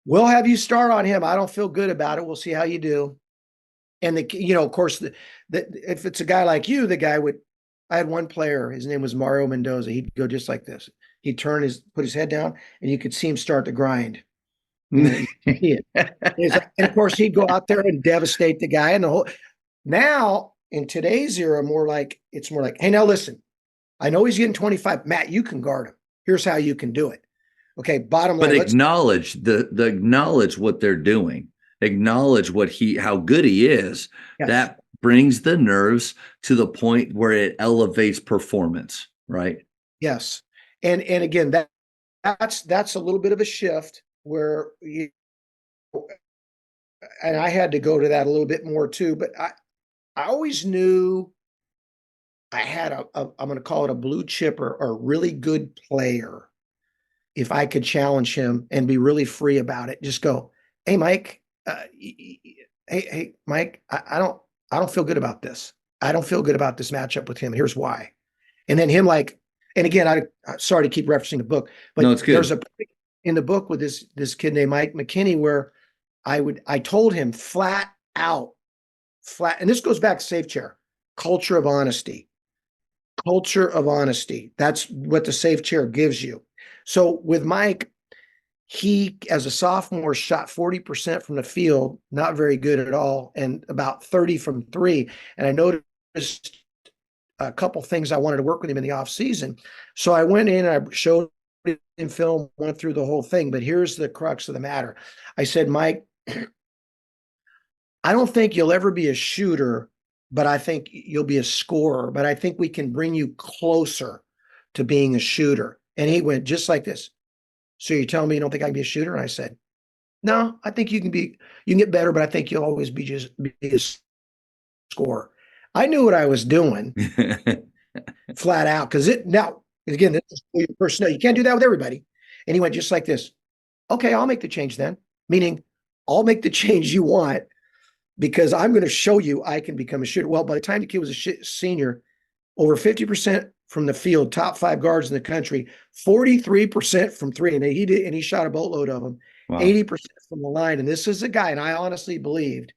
we'll have you start on him. I don't feel good about it. We'll see how you do. And of course, if it's a guy like you, the guy would. I had one player. His name was Mario Mendoza. He'd go just like this. He'd put his head down, and you could see him start to grind. And of course, he'd go out there and devastate the guy. And the whole. Now, in today's era, it's more like, hey, now listen, I know he's getting 25. Matt, you can guard him. Here's how you can do it. Okay, bottom line. But acknowledge acknowledge what they're doing. Acknowledge how good he is. Yes. That brings the nerves to the point where it elevates performance, right? Yes. And again, that's a little bit of a shift where and I had to go to that a little bit more too, but I always knew I had I'm going to call it a blue chip or a really good player. If I could challenge him and be really free about it, just go, hey, Mike, hey, Mike, I don't feel good about this. I don't feel good about this matchup with him. Here's why. And then him and again, I'm sorry to keep referencing the book, but no, it's good. There's in the book with this kid named Mike McKinney where I told him flat out, and this goes back to Safe Chair, culture of honesty. Culture of honesty. That's what the Safe Chair gives you. So with Mike, he, as a sophomore, shot 40% from the field, not very good at all, and about 30 from 3. And I noticed a couple things I wanted to work with him in the off season. So I went in, I showed it in film, went through the whole thing. But here's the crux of the matter. I said, Mike, I don't think you'll ever be a shooter, but I think you'll be a scorer. But I think we can bring you closer to being a shooter. And he went just like this. So you're telling me you don't think I can be a shooter? And I said, no, I think you can get better, but I think you'll always be a scorer. I knew what I was doing flat out. Now, again, this is your personnel. You can't do that with everybody. And he went just like this. Okay, I'll make the change then. Meaning I'll make the change you want because I'm going to show you I can become a shooter. Well, by the time the kid was a senior, over 50% from the field, top 5 guards in the country, 43% from three. And he shot a boatload of them, wow. 80% from the line. And this is a guy, and I honestly believed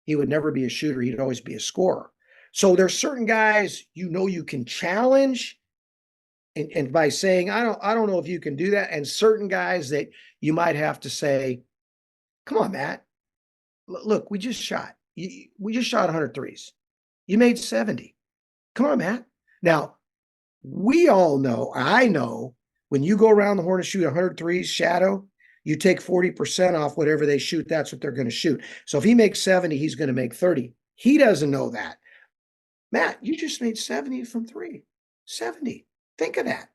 he would never be a shooter. He'd always be a scorer. So there's certain guys, you can challenge and by saying, I don't know if you can do that. And certain guys that you might have to say, come on, Matt, look, we just shot 100 threes. You made 70. Come on, Matt. Now, we all know, I know, when you go around the horn and shoot 100 threes, shadow, you take 40% off whatever they shoot. That's what they're going to shoot. So if he makes 70, he's going to make 30. He doesn't know that. Matt, you just made 70 from three. 70. Think of that.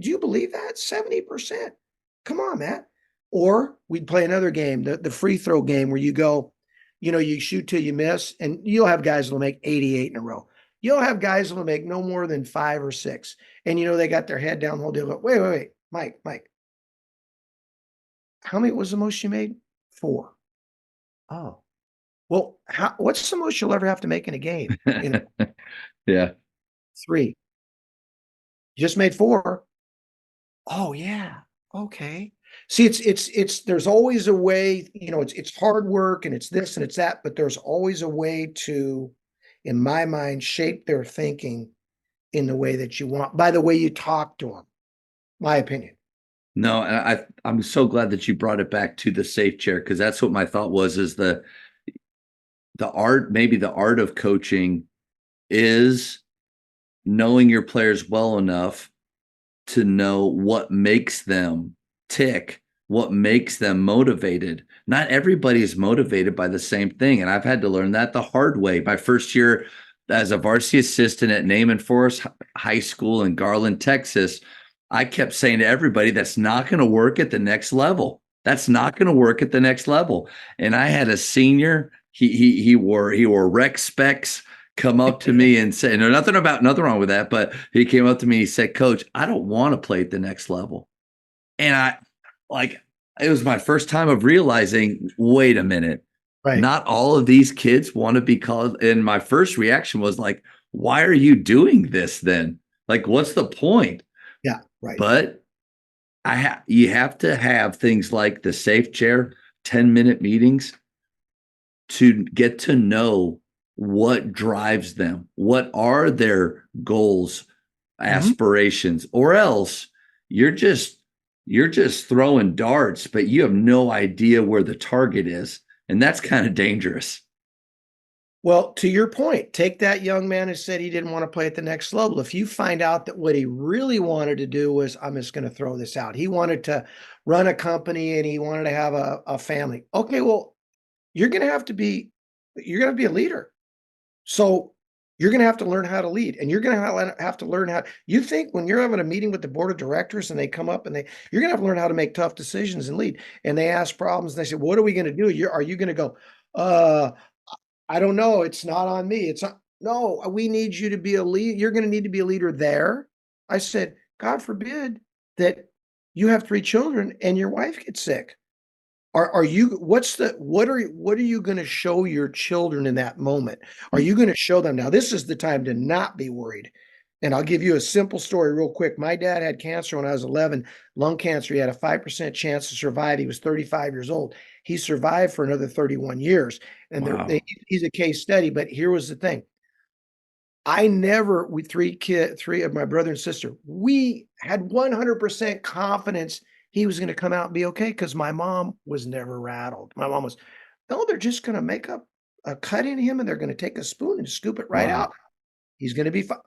Do you believe that? 70%. Come on, Matt. Or we'd play another game, the free throw game where you go, you shoot till you miss, and you'll have guys that'll make 88 in a row. You'll have guys that'll make no more than 5 or 6. And they got their head down the whole deal. Go, wait, Mike. How many was the most you made? 4. Oh. Well, what's the most you'll ever have to make in a game? Yeah. 3. You just made 4. Oh yeah. Okay. See, it's there's always a way, it's hard work and it's this and it's that, but there's always a way to, in my mind, shape their thinking in the way that you want, by the way you talk to them. My opinion. No, I'm so glad that you brought it back to the safe chair, because that's what my thought was, is the art of coaching is knowing your players well enough to know what makes them tick, what makes them motivated. Not everybody is motivated by the same thing. And I've had to learn that the hard way. My first year as a varsity assistant at Naaman Forest High School in Garland, Texas, I kept saying to everybody, that's not going to work at the next level. That's not going to work at the next level. And I had a senior, he wore rec specs, come up to me and say, no, nothing wrong with that. But he came up to me, he said, Coach, I don't want to play at the next level. And it was my first time of realizing, wait a minute, right. Not all of these kids want to be called. And my first reaction was like, why are you doing this then? Like, what's the point? Yeah, right. But you have to have things like the safe chair, 10-minute meetings to get to know what drives them, what are their goals, aspirations, or else you're just throwing darts, but you have no idea where the target is. And that's kind of dangerous. Well, to your point, take that young man who said he didn't want to play at the next level. If you find out that what he really wanted to do was, I'm just going to throw this out, he wanted to run a company and he wanted to have a family. Okay, well, you're going to have to be a leader. So you're going to have to learn how to lead, and you're going to have to learn how. You think when you're having a meeting with the board of directors and they come up and you're going to have to learn how to make tough decisions and lead. And they ask problems and they say, what are we going to do? Are you going to go, I don't know. It's not on me. It's not. No, we need you to be a lead. You're going to need to be a leader there. I said, God forbid that you have 3 children and your wife gets sick. What are you going to show your children in that moment? Are you going to show them? Now, this is the time to not be worried. And I'll give you a simple story real quick. My dad had cancer when I was 11, lung cancer. He had a 5% chance to survive. He was 35 years old. He survived for another 31 years. And wow. He's a case study. But here was the thing. Three of my brother and sister, we had 100% confidence he was going to come out and be okay, because my mom was never rattled. My mom was, no, they're just going to make up a cut in him and they're going to take a spoon and scoop it right out. He's going to be fine.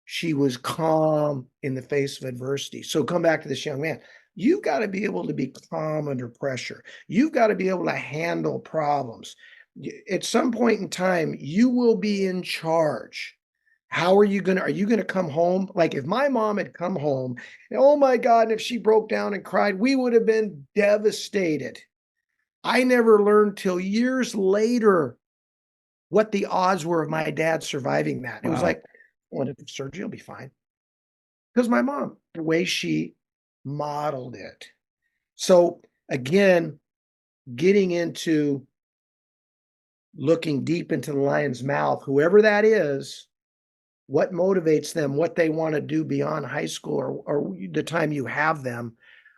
She was calm in the face of adversity. So come back to this young man. You've got to be able to be calm under pressure. You've got to be able to handle problems. At some point in time, you will be in charge. Are you going to come home? Like if my mom had come home, and, oh my God, and if she broke down and cried, we would have been devastated. I never learned till years later what the odds were of my dad surviving that. It was Wow. like, well, if surgery will be fine. Because my mom, the way she modeled it. So again, getting into looking deep into the lion's mouth, whoever that is, what motivates them, what they want to do beyond high school or the time you have them.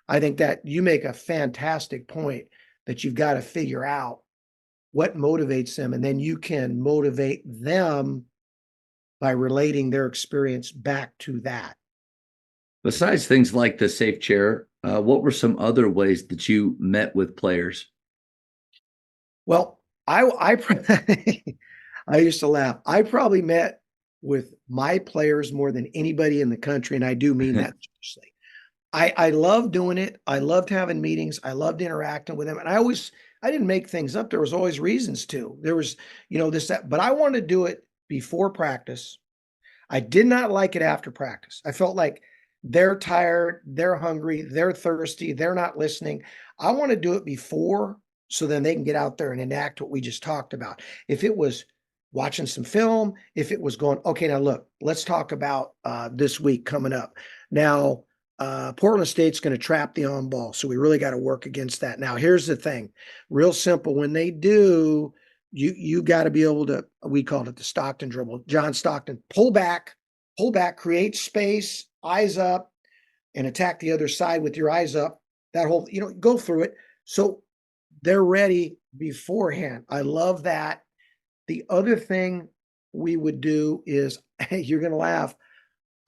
I think that you make a fantastic point that you've got to figure out what motivates them, and then you can motivate them by relating their experience back to that. Besides things like the safe chair, what were some other ways that you met with players? Well, I I used to laugh. I probably met with my players more than anybody in the country, and I do mean that seriously. I loved doing it. I loved having meetings. I loved interacting with them. And I didn't make things up. There was always reasons to. There was, this, that, but I wanted to do it before practice. I did not like it after practice. I felt like they're tired, they're hungry, they're thirsty, they're not listening. I want to do it before so then they can get out there and enact what we just talked about. If it was watching some film, if it was going, okay, now look, let's talk about this week coming up. Now, Portland State's going to trap the on ball. So we really got to work against that. Now, here's the thing, real simple. When they do, you got to be able to, we called it the Stockton dribble. John Stockton, pull back, create space, eyes up, and attack the other side with your eyes up. That whole, go through it. So they're ready beforehand. I love that. The other thing we would do is, you're going to laugh,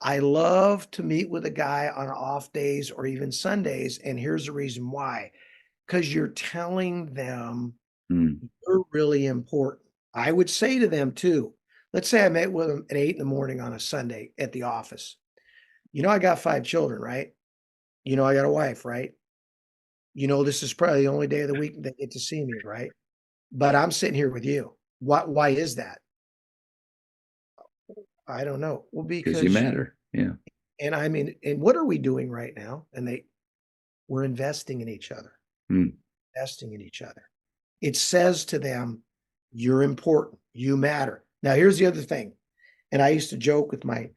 I love to meet with a guy on off days or even Sundays. And here's the reason why. Because you're telling them you're really important. I would say to them too, let's say I met with them at 8 a.m. on a Sunday at the office. I got 5 children, right? I got a wife, right? This is probably the only day of the week they get to see me, right? But I'm sitting here with you. Why is that? I don't know. Well, Because you matter. Yeah. And I mean, and what are we doing right now? And we're investing in each other. Investing in each other. It says to them, you're important, you matter. Now, here's the other thing. And I used to joke with my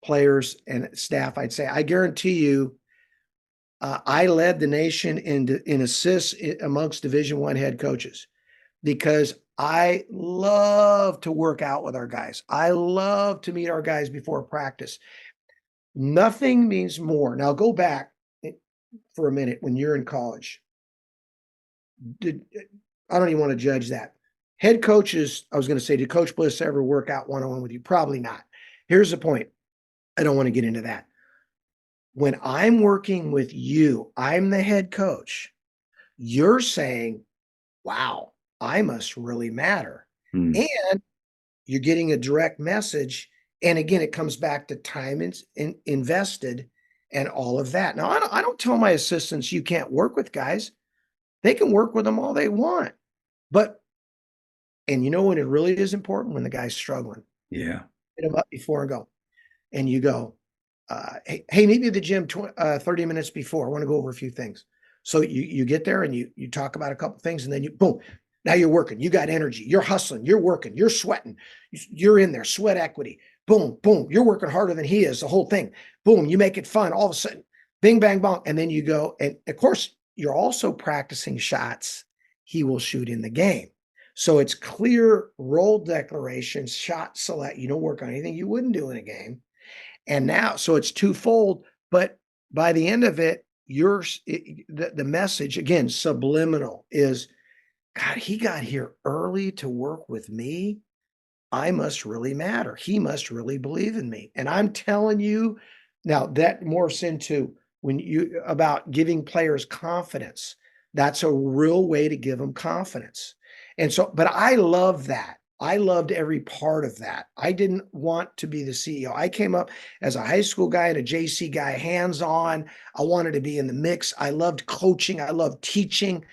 players and staff. I'd say, I guarantee you, I led the nation in assists amongst Division I head coaches because I love to work out with our guys. I love to meet our guys before practice. Nothing means more. Now go back for a minute when you're in college. I don't even want to judge that. Head coaches, I was going to say, did Coach Bliss ever work out one-on-one with you? Probably not. Here's the point. I don't want to get into that. When I'm working with you, I'm the head coach. You're saying, wow, I must really matter. And you're getting a direct message. And again, it comes back to time invested and all of that. Now, I don't tell my assistants you can't work with guys. They can work with them all they want. But, and when it really is important? When the guy's struggling. Yeah. Hit him up before and go. And you go, hey, meet me at the gym 30 minutes before. I want to go over a few things. So you get there and you talk about a couple things, and then boom, now you're working. You got energy. You're hustling. You're working. You're sweating. You're in there. Sweat equity. Boom, boom. You're working harder than he is. The whole thing. Boom. You make it fun. All of a sudden, bing, bang, bong. And then you go. And of course, you're also practicing shots he will shoot in the game. So it's clear role declarations, shot select. You don't work on anything you wouldn't do in a game. And now, so it's twofold. But by the end of it, the message, again, subliminal, is, God, he got here early to work with me. I must really matter. He must really believe in me. And I'm telling you, now that morphs into about giving players confidence. That's a real way to give them confidence. And so, but I love that. I loved every part of that. I didn't want to be the CEO. I came up as a high school guy and a JC guy, hands-on. I wanted to be in the mix. I loved coaching. I loved teaching.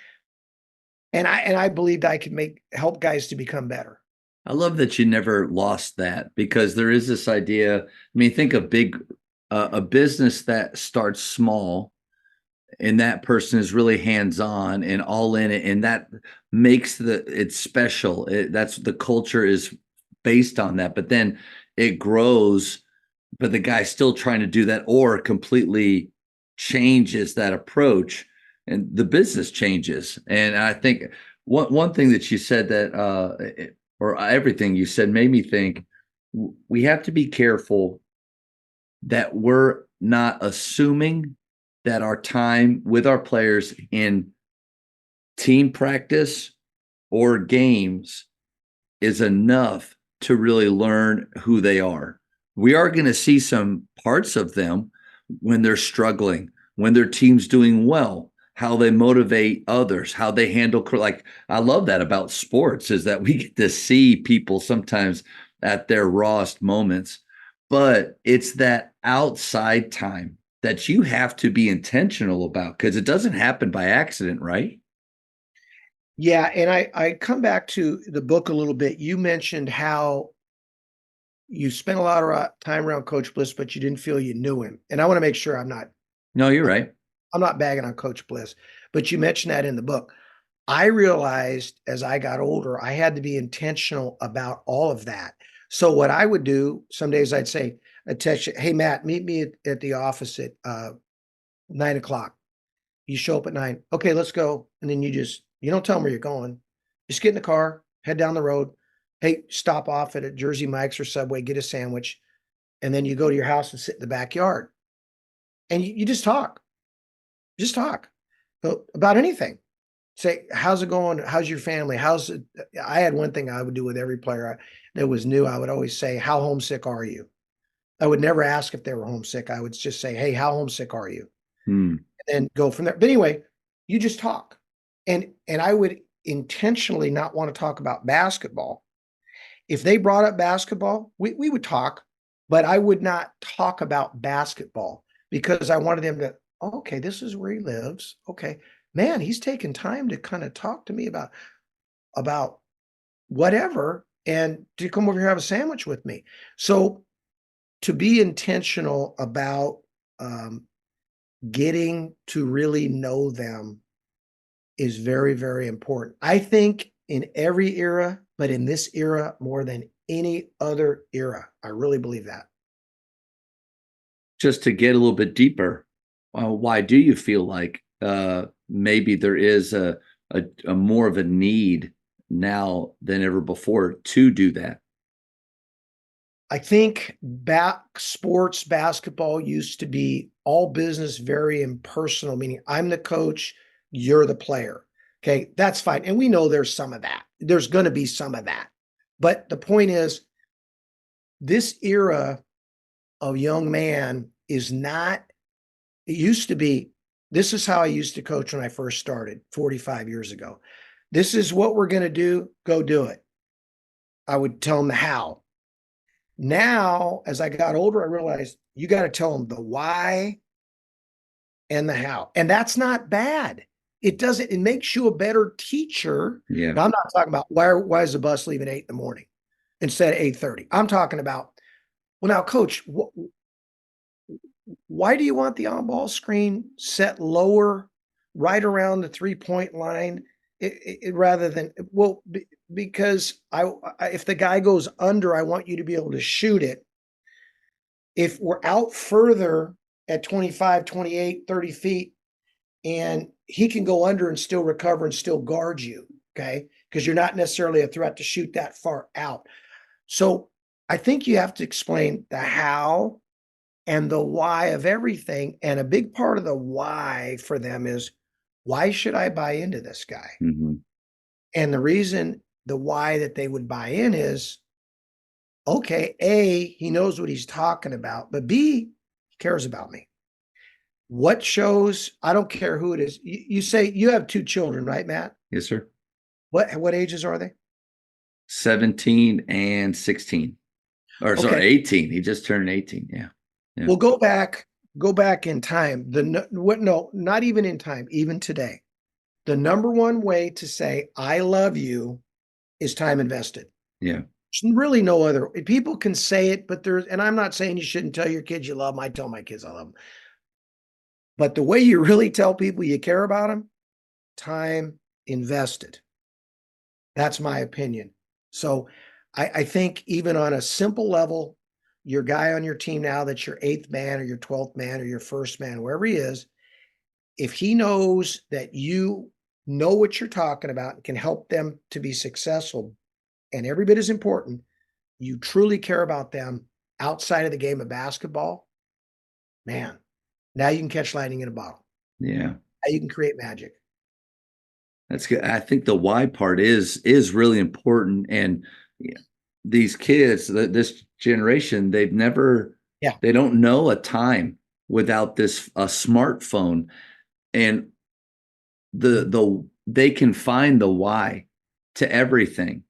And I believed I could help guys to become better. I love that you never lost that, because there is this idea. I mean, think of a business that starts small, and that person is really hands-on and all in it, and that makes it special. That's the culture is based on that, but then it grows, but the guy's still trying to do that, or completely changes that approach, and the business changes. And I think one thing that you said that or everything you said made me think we have to be careful that we're not assuming that our time with our players in team practice or games is enough to really learn who they are. We are going to see some parts of them when they're struggling, when their team's doing well, how they motivate others, how they handle, like, I love that about sports, is that we get to see people sometimes at their rawest moments, but it's that outside time that you have to be intentional about, because it doesn't happen by accident, right? Yeah, and I come back to the book a little bit. You mentioned how you spent a lot of time around Coach Bliss, but you didn't feel you knew him. And I want to make sure No, you're right. I'm not bagging on Coach Bliss, but you mentioned that in the book. I realized as I got older, I had to be intentional about all of that. So what I would do, some days I'd text you, hey, Matt, meet me at the office at 9 o'clock. You show up at 9. Okay, let's go. And then you don't tell them where you're going. Just get in the car, head down the road. Hey, stop off at a Jersey Mike's or Subway, get a sandwich. And then you go to your house and sit in the backyard. And you just talk. Just talk about anything. Say, how's it going? How's your family? I had one thing I would do with every player that was new. I would always say, how homesick are you? I would never ask if they were homesick. I would just say, hey, how homesick are you? Hmm. And go from there. But anyway, you just talk. And I would intentionally not want to talk about basketball. If they brought up basketball, we would talk, but I would not talk about basketball because I wanted them to, okay, this is where he lives. Okay, man, he's taking time to kind of talk to me about whatever and to come over here and have a sandwich with me. So to be intentional about getting to really know them is very, very important. I think in every era, but in this era more than any other era. I really believe that. Just to get a little bit deeper, why do you feel like maybe there is a more of a need now than ever before to do that? I think sports basketball used to be all business, very impersonal, meaning I'm the coach, you're the player. Okay, that's fine. And we know there's some of that. There's going to be some of that. But the point is, this era of young man is not, it used to be, this is how I used to coach when I first started 45 years ago. This is what we're going to do. Go do it. I would tell them the how. Now, as I got older, I realized you got to tell them the why and the how. And that's not bad. It makes you a better teacher. Yeah. Now, I'm not talking about why is the bus leaving 8 in the morning instead of 8:30. I'm talking about, well, now, coach, why do you want the on-ball screen set lower right around the 3-point line rather than, well, because if the guy goes under, I want you to be able to shoot it. If we're out further at 25, 28, 30 feet, and he can go under and still recover and still guard you, okay? Because you're not necessarily a threat to shoot that far out. So I think you have to explain the how and the why of everything. And a big part of the why for them is, why should I buy into this guy? Mm-hmm. And the reason, the why that they would buy in is, okay, A, he knows what he's talking about, but B, he cares about me. What shows, I don't care who it is. You say you have 2 children, right, Matt? Yes, sir. What ages are they? 17 and 16. Or sorry, Okay. 18. He just turned 18. Yeah. Well, go back in time. No, not even in time, even today. The number one way to say I love you is time invested. Yeah. There's really no other. People can say it, but there's, and I'm not saying you shouldn't tell your kids you love them. I tell my kids I love them. But the way you really tell people you care about them, time invested. That's my opinion. So I think even on a simple level, your guy on your team now that's your eighth man or your 12th man or your first man, wherever he is, if he knows that you know what you're talking about and can help them to be successful, and every bit as important, you truly care about them outside of the game of basketball, man, now you can catch lightning in a bottle. Yeah. Now you can create magic. That's good. I think the why part is really important. And these kids, this generation, they don't know a time without this a smartphone, and they can find the why to everything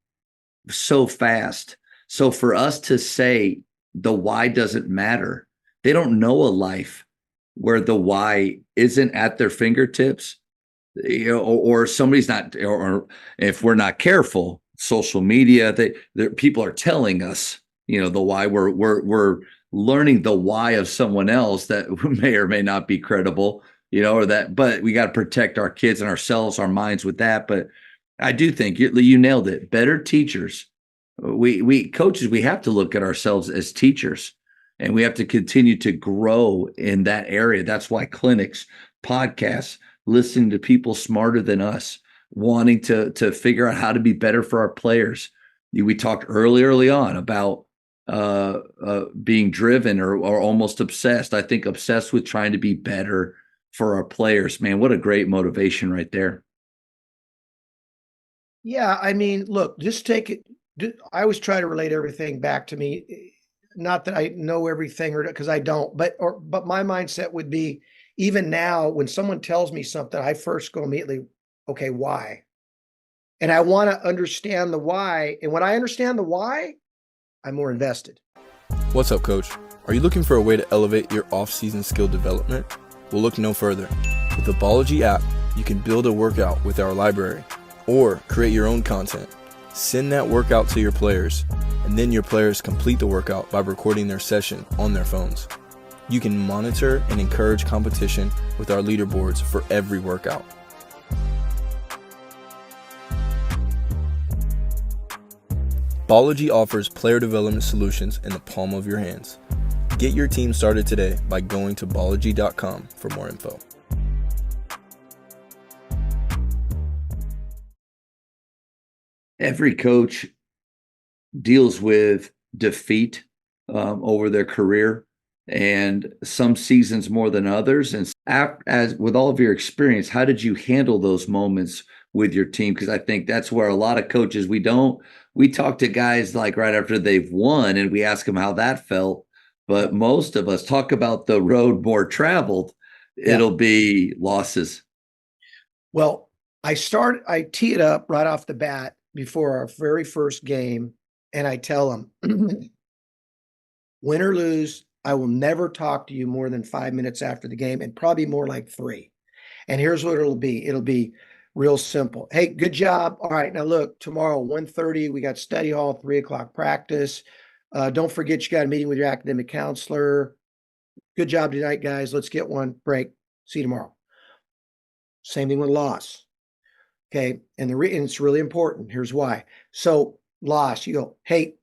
so fast. So for us to say the why doesn't matter, they don't know a life where the why isn't at their fingertips, or somebody's not, or if we're not careful, social media, people are telling us, the why. We're learning the why of someone else that may or may not be credible, or that. But we got to protect our kids and ourselves, our minds with that. But I do think you nailed it. Better teachers. We coaches, we have to look at ourselves as teachers, and we have to continue to grow in that area. That's why clinics, podcasts, listening to people smarter than us, wanting to figure out how to be better for our players. We talked early on about being driven or almost obsessed. I think obsessed with trying to be better for our players. Man, what a great motivation right there. Yeah, I mean, look, just take it. I always try to relate everything back to me. Not that I know everything, or because I don't, but my mindset would be, even now when someone tells me something, I first go immediately, okay, why? And I want to understand the why. And when I understand the why, I'm more invested. What's up, Coach? Are you looking for a way to elevate your off-season skill development? Well, look no further. With the Ability app, you can build a workout with our library or create your own content. Send that workout to your players, and then your players complete the workout by recording their session on their phones. You can monitor and encourage competition with our leaderboards for every workout. Ability offers player development solutions in the palm of your hands. Get your team started today by going to Ability.com for more info. Every coach deals with defeat over their career, and some seasons more than others. And as with all of your experience, how did you handle those moments with your team? Because I think that's where a lot of coaches, we talk to guys like right after they've won and we ask them how that felt. But most of us talk about the road more traveled. It'll be losses. Well, I tee it up right off the bat before our very first game, and I tell them, win or lose, I will never talk to you more than 5 minutes after the game, and probably more like 3. And here's what it'll be. It'll be real simple. Hey, good job. All right, now look, tomorrow 1:30, we got study hall, 3:00 practice. Don't forget you got a meeting with your academic counselor. Good job tonight, guys. Let's get one break. See you tomorrow. Same thing with loss. Okay, and it's really important. Here's why. So loss, you go, hey,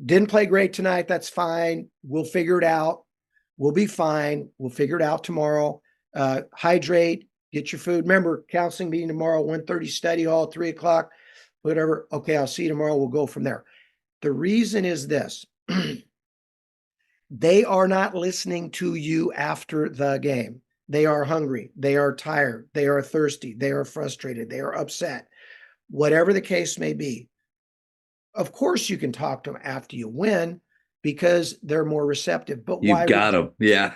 didn't play great tonight. That's fine. We'll figure it out. We'll be fine. We'll figure it out tomorrow. Hydrate, get your food. Remember, counseling meeting tomorrow, 1:30 study hall, 3:00, whatever. Okay, I'll see you tomorrow. We'll go from there. The reason is this. They are not listening to you after the game. They are hungry. They are tired. They are thirsty. They are frustrated. They are upset. Whatever the case may be. Of course, you can talk to them after you win because they're more receptive. But You've got them. Yeah.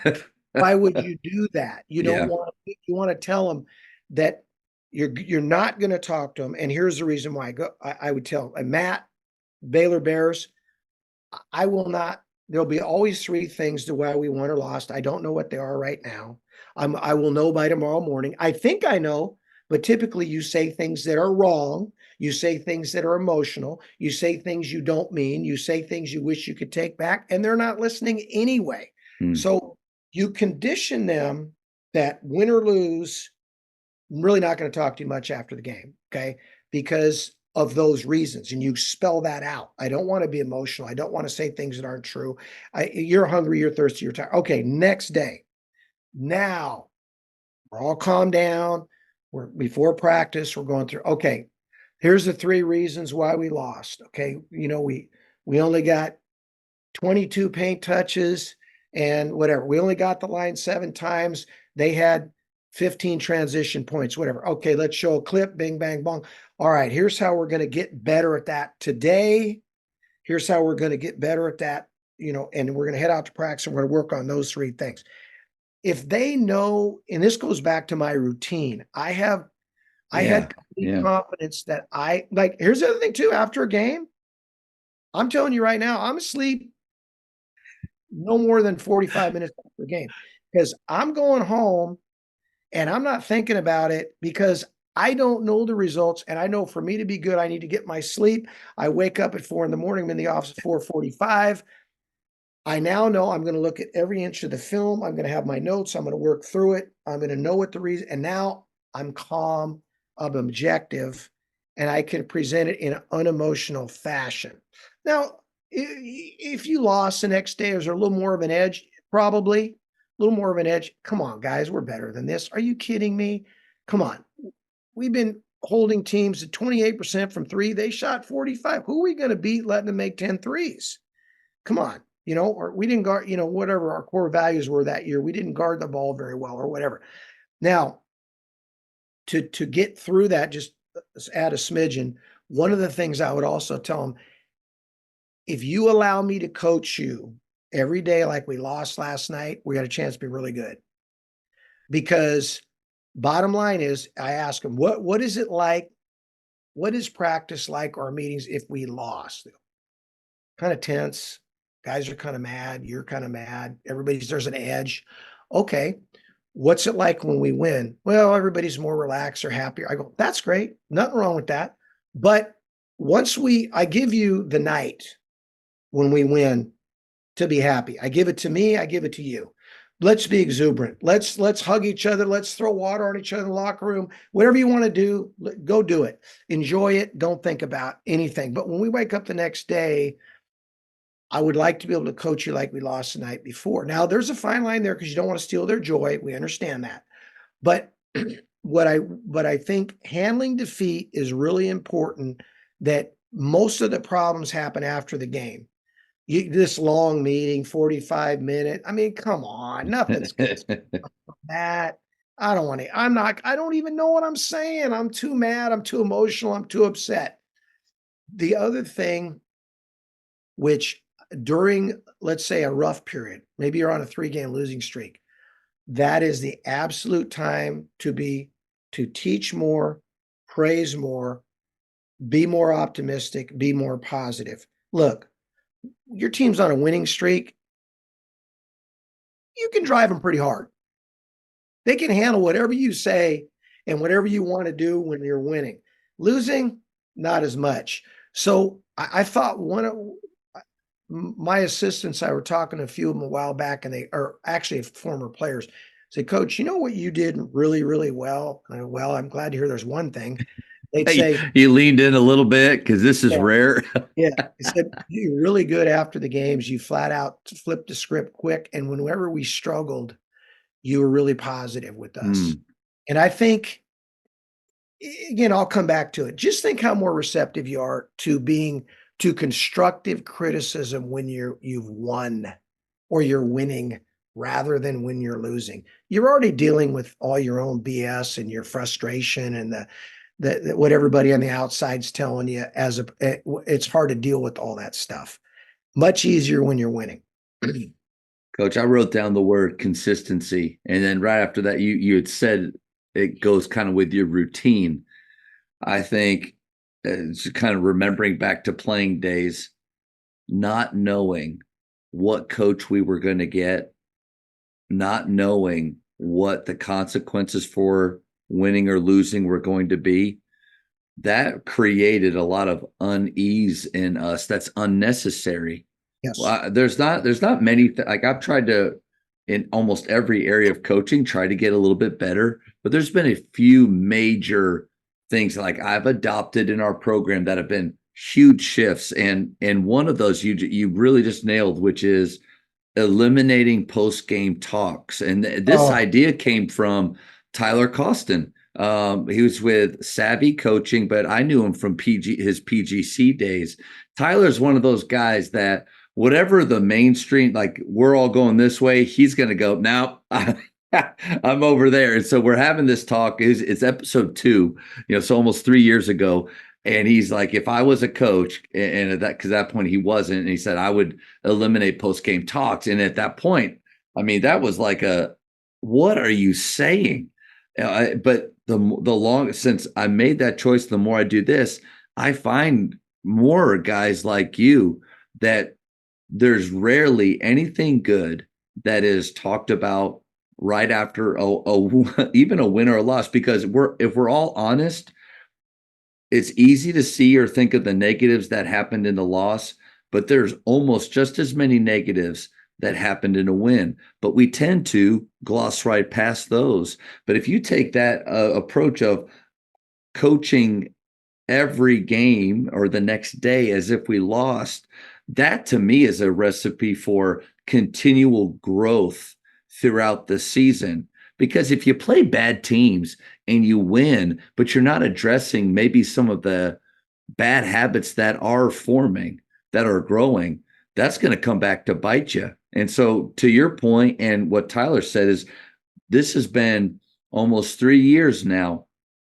Why would you do that? You don't Yeah. you want to tell them that you're not going to talk to them. And here's the reason why. I would tell Matt, Baylor Bears, I will not. There'll be always 3 things to why we won or lost. I don't know what they are right now. I will know by tomorrow morning. I think I know, but typically you say things that are wrong. You say things that are emotional. You say things you don't mean. You say things you wish you could take back, and they're not listening anyway. So you condition them that win or lose, I'm really not going to talk too much after the game, okay? Because of those reasons, and you spell that out. I don't want to be emotional. I don't want to say things that aren't true. You're hungry, you're thirsty, you're tired. Okay, next day. Now we're all calmed down. We're before practice. We're going through. Okay, here's the 3 reasons why we lost. Okay, we only got 22 paint touches and whatever. We only got the line 7 times. They had 15 transition points, whatever. Okay, let's show a clip, bing, bang, bong. All right, here's how we're going to get better at that today. Here's how we're going to get better at that, and we're going to head out to practice and we're going to work on those 3 things. If they know, and this goes back to my routine, I had complete confidence that here's the other thing too, after a game, I'm telling you right now, I'm asleep no more than 45 minutes after the game because I'm going home and I'm not thinking about it because I don't know the results. And I know for me to be good, I need to get my sleep. I wake up at 4 a.m. I'm in the office at 4:45. I now know I'm going to look at every inch of the film. I'm going to have my notes. I'm going to work through it. I'm going to know what the reason, and now I'm calm, I'm objective, and I can present it in an unemotional fashion. Now, if you lost the next day, is there a little more of an edge? Probably a little more of an edge. Come on, guys, we're better than this. Are you kidding me? Come on. We've been holding teams at 28% from 3. They shot 45. Who are we going to beat letting them make 10 threes? Come on. Or we didn't guard, whatever our core values were that year. We didn't guard the ball very well or whatever. Now, to get through that, just add a smidgen. One of the things I would also tell them, if you allow me to coach you every day like we lost last night, we got a chance to be really good. Because bottom line is, I ask them, what is it like? What is practice like or meetings if we lost? Kind of tense. Guys are kind of mad. You're kind of mad. There's an edge. Okay. What's it like when we win? Well, everybody's more relaxed or happier. I go, that's great. Nothing wrong with that. But I give you the night when we win to be happy. I give it to me. I give it to you. Let's be exuberant. Let's hug each other. Let's throw water on each other in the locker room. Whatever you want to do, go do it. Enjoy it. Don't think about anything. But when we wake up the next day, I would like to be able to coach you like we lost the night before. Now, there's a fine line there because you don't want to steal their joy. We understand that. But what I think handling defeat is really important, that most of the problems happen after the game. This long meeting, 45 minutes. I mean, come on, nothing's good. That. I don't even know what I'm saying. I'm too mad. I'm too emotional. I'm too upset. The other thing, which during, let's say, a rough period, maybe you're on a 3-game losing streak, that is the absolute time to teach more, praise more, be more optimistic, be more positive. Look, your team's on a winning streak. You can drive them pretty hard. They can handle whatever you say and whatever you want to do when you're winning. Losing, not as much. So I thought one of my assistants, I were talking to a few of them a while back, and they are actually former players. Say, Coach, you know what you did really, really well? Well, I'm glad to hear there's one thing. They'd say, you leaned in a little bit because this is rare. Yeah. They said, you're really good after the games. You flat out flipped the script quick. And whenever we struggled, you were really positive with us. And I think, again, I'll come back to it. Just think how more receptive you are to constructive criticism when you've won or you're winning rather than when you're losing. You're already dealing with all your own BS and your frustration and the what everybody on the outside's telling you. It's hard to deal with all that stuff. Much easier when you're winning. Coach, I wrote down the word consistency, and then right after that, you had said it goes kind of with your routine. I think it's kind of remembering back to playing days, not knowing what coach we were going to get, not knowing what the consequences for winning or losing were going to be, that created a lot of unease in us that's unnecessary. Yes. Well, there's not many like I've tried to in almost every area of coaching try to get a little bit better, but there's been a few major things like I've adopted in our program that have been huge shifts, and one of those you really just nailed, which is eliminating post game talks. And this idea came from Tyler Costin. He was with Savvy Coaching, but I knew him from his PGC days. Tyler's one of those guys that whatever the mainstream, like we're all going this way, he's going to go, now I'm over there. And so we're having this talk. It's episode 2, so almost 3 years ago. And he's like, if I was a coach, and at that, because at that point he wasn't, and he said I would eliminate post-game talks. And at that point, I mean, that was like what are you saying? But the longer since I made that choice, the more I do this, I find more guys like you that there's rarely anything good that is talked about right after even a win or a loss, because if we're all honest, it's easy to see or think of the negatives that happened in the loss, but there's almost just as many negatives that happened in a win. But we tend to gloss right past those. But if you take that approach of coaching every game or the next day as if we lost, that to me is a recipe for continual growth throughout the season. Because if you play bad teams and you win, but you're not addressing maybe some of the bad habits that are forming, that are growing, that's going to come back to bite you. And so to your point, and what Tyler said is, this has been almost 3 years now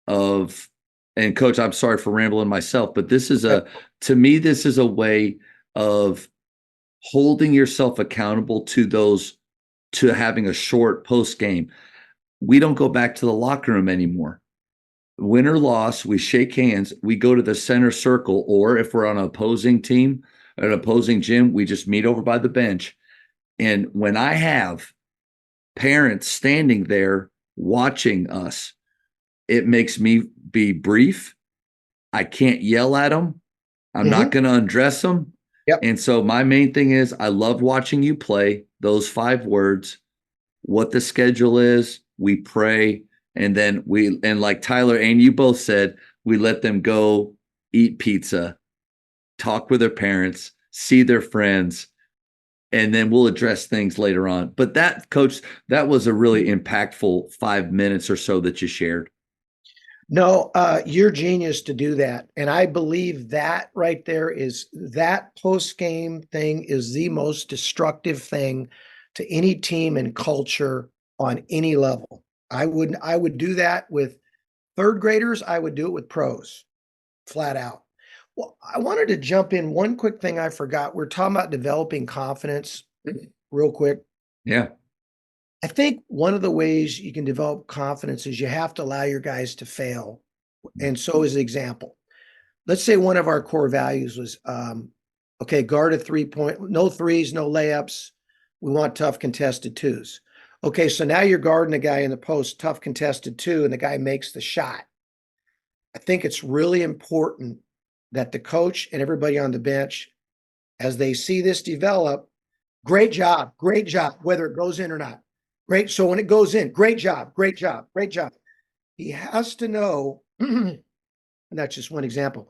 of, and Coach, I'm sorry for rambling myself, but this is to me, this is a way of holding yourself accountable to having a short post game. We don't go back to the locker room anymore. Win or loss, we shake hands, we go to the center circle, or if we're on an opposing team, an opposing gym, we just meet over by the bench. And when I have parents standing there watching us, it makes me be brief. I can't yell at them. I'm not going to undress them. Yep. And so my main thing is, I love watching you play those 5 words, what the schedule is, we pray, and then and like Tyler and you both said, we let them go eat pizza, talk with their parents, see their friends, and then we'll address things later on. But that, Coach, that was a really impactful 5 minutes or so that you shared. No, you're genius to do that. And I believe that right there is, that post-game thing is the most destructive thing to any team and culture on any level. I would do that with 3rd graders. I would do it with pros, flat out. Well, I wanted to jump in. One quick thing I forgot. We're talking about developing confidence real quick. Yeah. I think one of the ways you can develop confidence is you have to allow your guys to fail. And so as an example, let's say one of our core values was, guard a 3-point, no threes, no layups. We want tough contested 2s. Okay, so now you're guarding a guy in the post, tough contested 2, and the guy makes the shot. I think it's really important that the coach and everybody on the bench, as they see this develop, great job, whether it goes in or not. Great. So when it goes in, great job. He has to know, and that's just one example,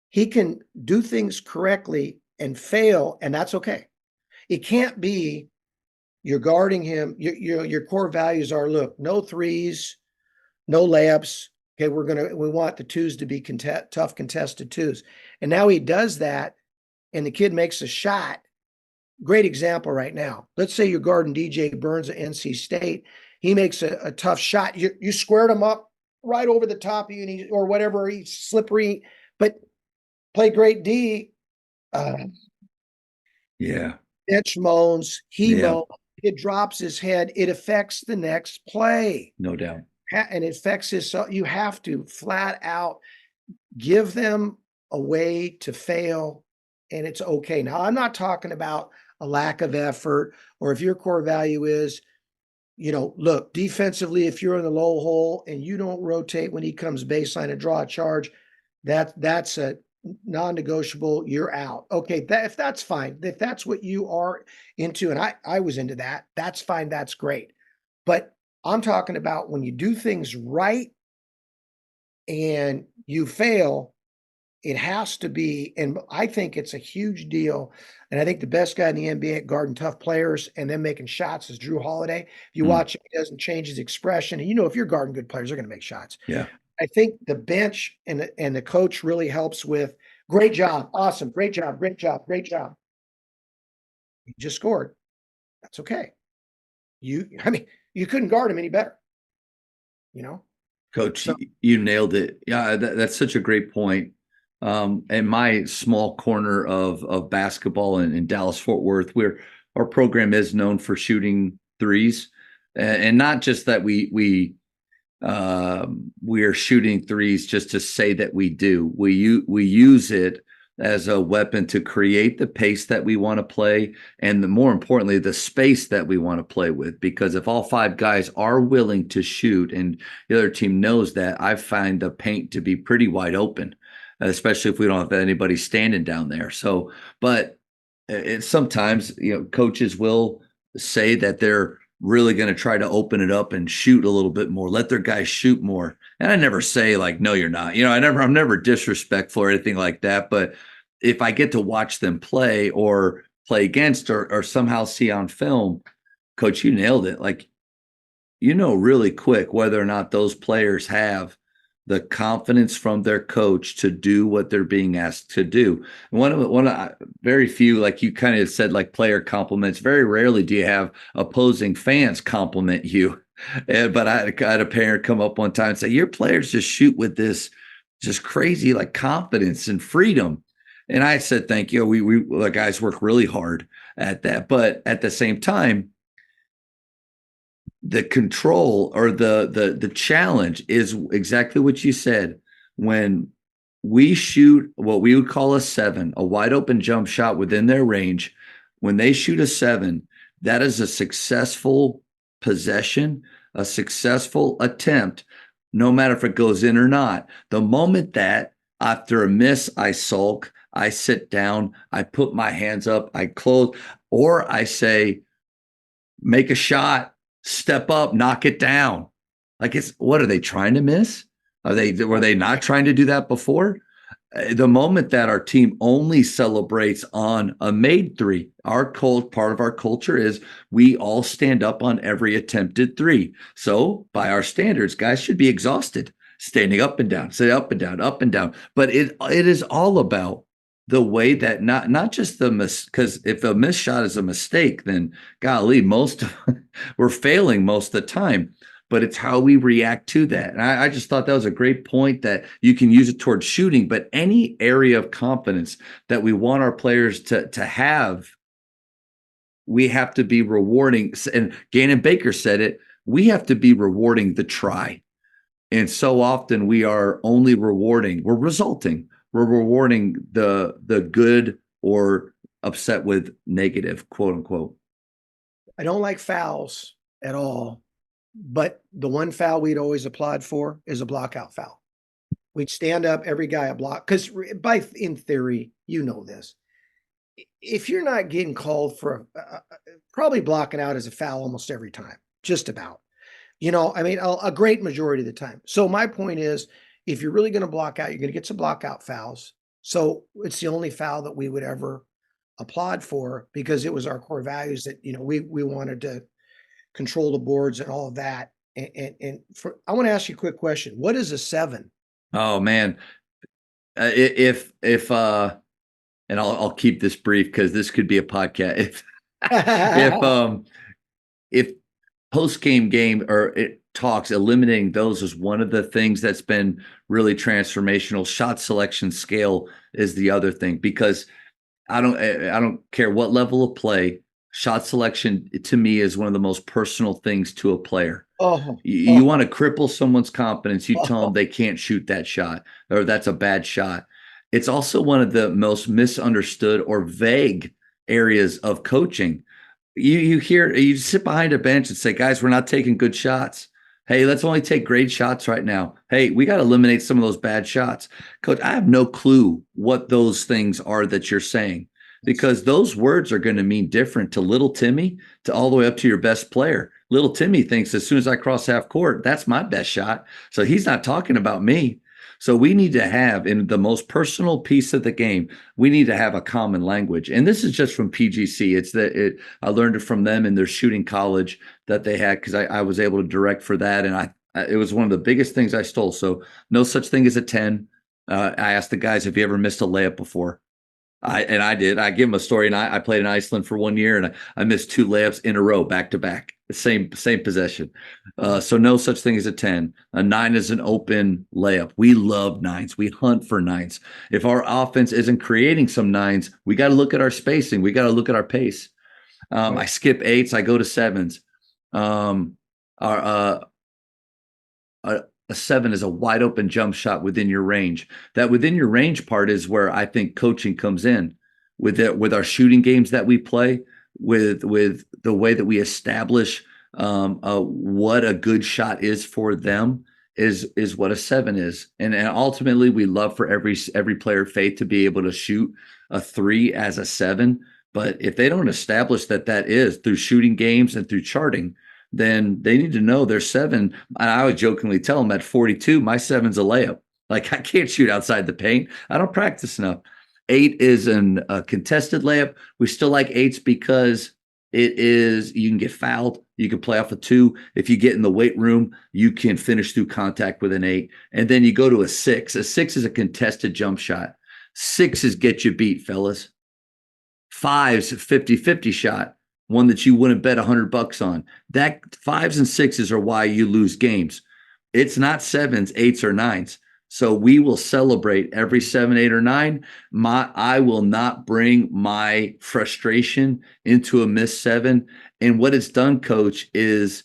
he can do things correctly and fail, and that's okay. It can't be you're guarding him. Your core values are, look, no threes, no layups. Okay, we want the 2s to be tough contested 2s. And now he does that, and the kid makes a shot. Great example right now. Let's say you're guarding DJ Burns at NC State. He makes a tough shot. You squared him up right over the top of you, or whatever. He's slippery, but play great D. Bench moans. Moans. It drops his head. It affects the next play. No doubt. And it affects his. So you have to flat out give them a way to fail, and it's okay. Now, I'm not talking about a lack of effort, or if your core value is look, defensively, if you're in the low hole and you don't rotate when he comes baseline and draw a charge, that's a non-negotiable. You're out. Okay, if that's fine, if that's what you are into, and I was into that, that's fine. That's great. But I'm talking about when you do things right and you fail, it has to be, and I think it's a huge deal. And I think the best guy in the NBA at guarding tough players and then making shots is Drew Holiday. If you watch him, he doesn't change his expression. And if you're guarding good players, they're going to make shots. Yeah. I think the bench and the coach really helps with great job, awesome, great job, great job, great job. You just scored. That's okay. You couldn't guard him any better. Coach, you nailed it. Yeah, that's such a great point. In my small corner of basketball in Dallas Fort Worth, where our program is known for shooting threes, and not just that we are shooting threes just to say that we do. We use it as a weapon to create the pace that we want to play, and more importantly, the space that we want to play with. Because if all five guys are willing to shoot, and the other team knows that, I find the paint to be pretty wide open, especially if we don't have anybody standing down there. So, but it's sometimes, coaches will say that they're really going to try to open it up and shoot a little bit more, let their guys shoot more. And I never say like, no, you're not, I'm never disrespectful or anything like that. But if I get to watch them play or play against or somehow see on film, Coach, you nailed it. Like, really quick whether or not those players have the confidence from their coach to do what they're being asked to do. One of very few, like you kind of said, like player compliments. Very rarely do you have opposing fans compliment you. But I had a parent come up one time and say, your players just shoot with this just crazy like confidence and freedom. And I said, thank you. We the guys work really hard at that. But at the same time, the control or the challenge is exactly what you said. When we shoot what we would call a 7, a wide open jump shot within their range, when they shoot a 7, that is a successful possession, a successful attempt, no matter if it goes in or not. The moment that after a miss, I sulk, I sit down, I put my hands up, I close, or I say, make a shot, step up, knock it down. Like, what are they trying to miss? Were they not trying to do that before? The moment that our team only celebrates on a made 3, part of our culture is we all stand up on every attempted 3. So by our standards, guys should be exhausted, standing up and down, say up and down, up and down. But it is all about the way that not just because if a missed shot is a mistake, then golly, we're failing most of the time. But it's how we react to that. And I just thought that was a great point, that you can use it towards shooting, but any area of confidence that we want our players to have, we have to be rewarding. And Gannon Baker said it, we have to be rewarding the try. And so often we are only rewarding, we're rewarding the good or upset with negative, quote unquote. I don't like fouls at all, but the one foul we'd always applaud for is a blockout foul. We'd stand up, every guy a block, because in theory, this. If you're not getting called for probably blocking out as a foul almost every time, just about. A great majority of the time. So my point is, if you're really going to block out, you're going to get some blockout fouls. So it's the only foul that we would ever applaud for, because it was our core values that, we wanted to control the boards and all of that. I want to ask you a quick question. What is a 7? Oh man. If and I'll keep this brief because this could be a podcast. If post-game or talks, eliminating those is one of the things that's been really transformational. Shot selection scale is the other thing, because I don't care what level of play, shot selection to me is one of the most personal things to a player. You want to cripple someone's confidence, you tell them they can't shoot that shot, or that's a bad shot. It's also one of the most misunderstood or vague areas of coaching. you sit behind a bench and say, guys, we're not taking good shots. Hey, let's only take great shots right now. Hey, we got to eliminate some of those bad shots. Coach, I have no clue what those things are that you're saying, because those words are going to mean different to little Timmy to all the way up to your best player. Little Timmy thinks as soon as I cross half court, that's my best shot. So he's not talking about me. So we need to have, in the most personal piece of the game, we need to have a common language. And this is just from PGC. I learned it from them in their shooting college that they had, because I was able to direct for that. And it was one of the biggest things I stole. So no such thing as a 10. I asked the guys, have you ever missed a layup before? I did. I give them a story, and I played in Iceland for 1 year, and I missed 2 layups in a row, back to back, the same possession. So no such thing as a 10. A 9 is an open layup. We love 9s. We hunt for 9s. If our offense isn't creating some 9s, we got to look at our spacing. We got to look at our pace. I skip 8s. I go to 7s. A 7 is a wide open jump shot within your range. That within your range part is where I think coaching comes in with our shooting games that we play, with the way that we establish what a good shot is for them is what a 7 is. And ultimately we love for every player, Faith, to be able to shoot a 3 as a 7. But if they don't establish that is through shooting games and through charting, then they need to know their 7. And I would jokingly tell them at 42, my 7's a layup. Like, I can't shoot outside the paint. I don't practice enough. 8 is a contested layup. We still like 8s because you can get fouled. You can play off a 2. If you get in the weight room, you can finish through contact with an 8. And then you go to a 6. A 6 is a contested jump shot. 6s get you beat, fellas. 5's a 50-50 shot. One that you wouldn't bet $100 on. That 5s and 6s are why you lose games. It's not 7s, 8s, or 9s. So we will celebrate every 7, 8, or 9. I will not bring my frustration into a missed 7. And what it's done, Coach, is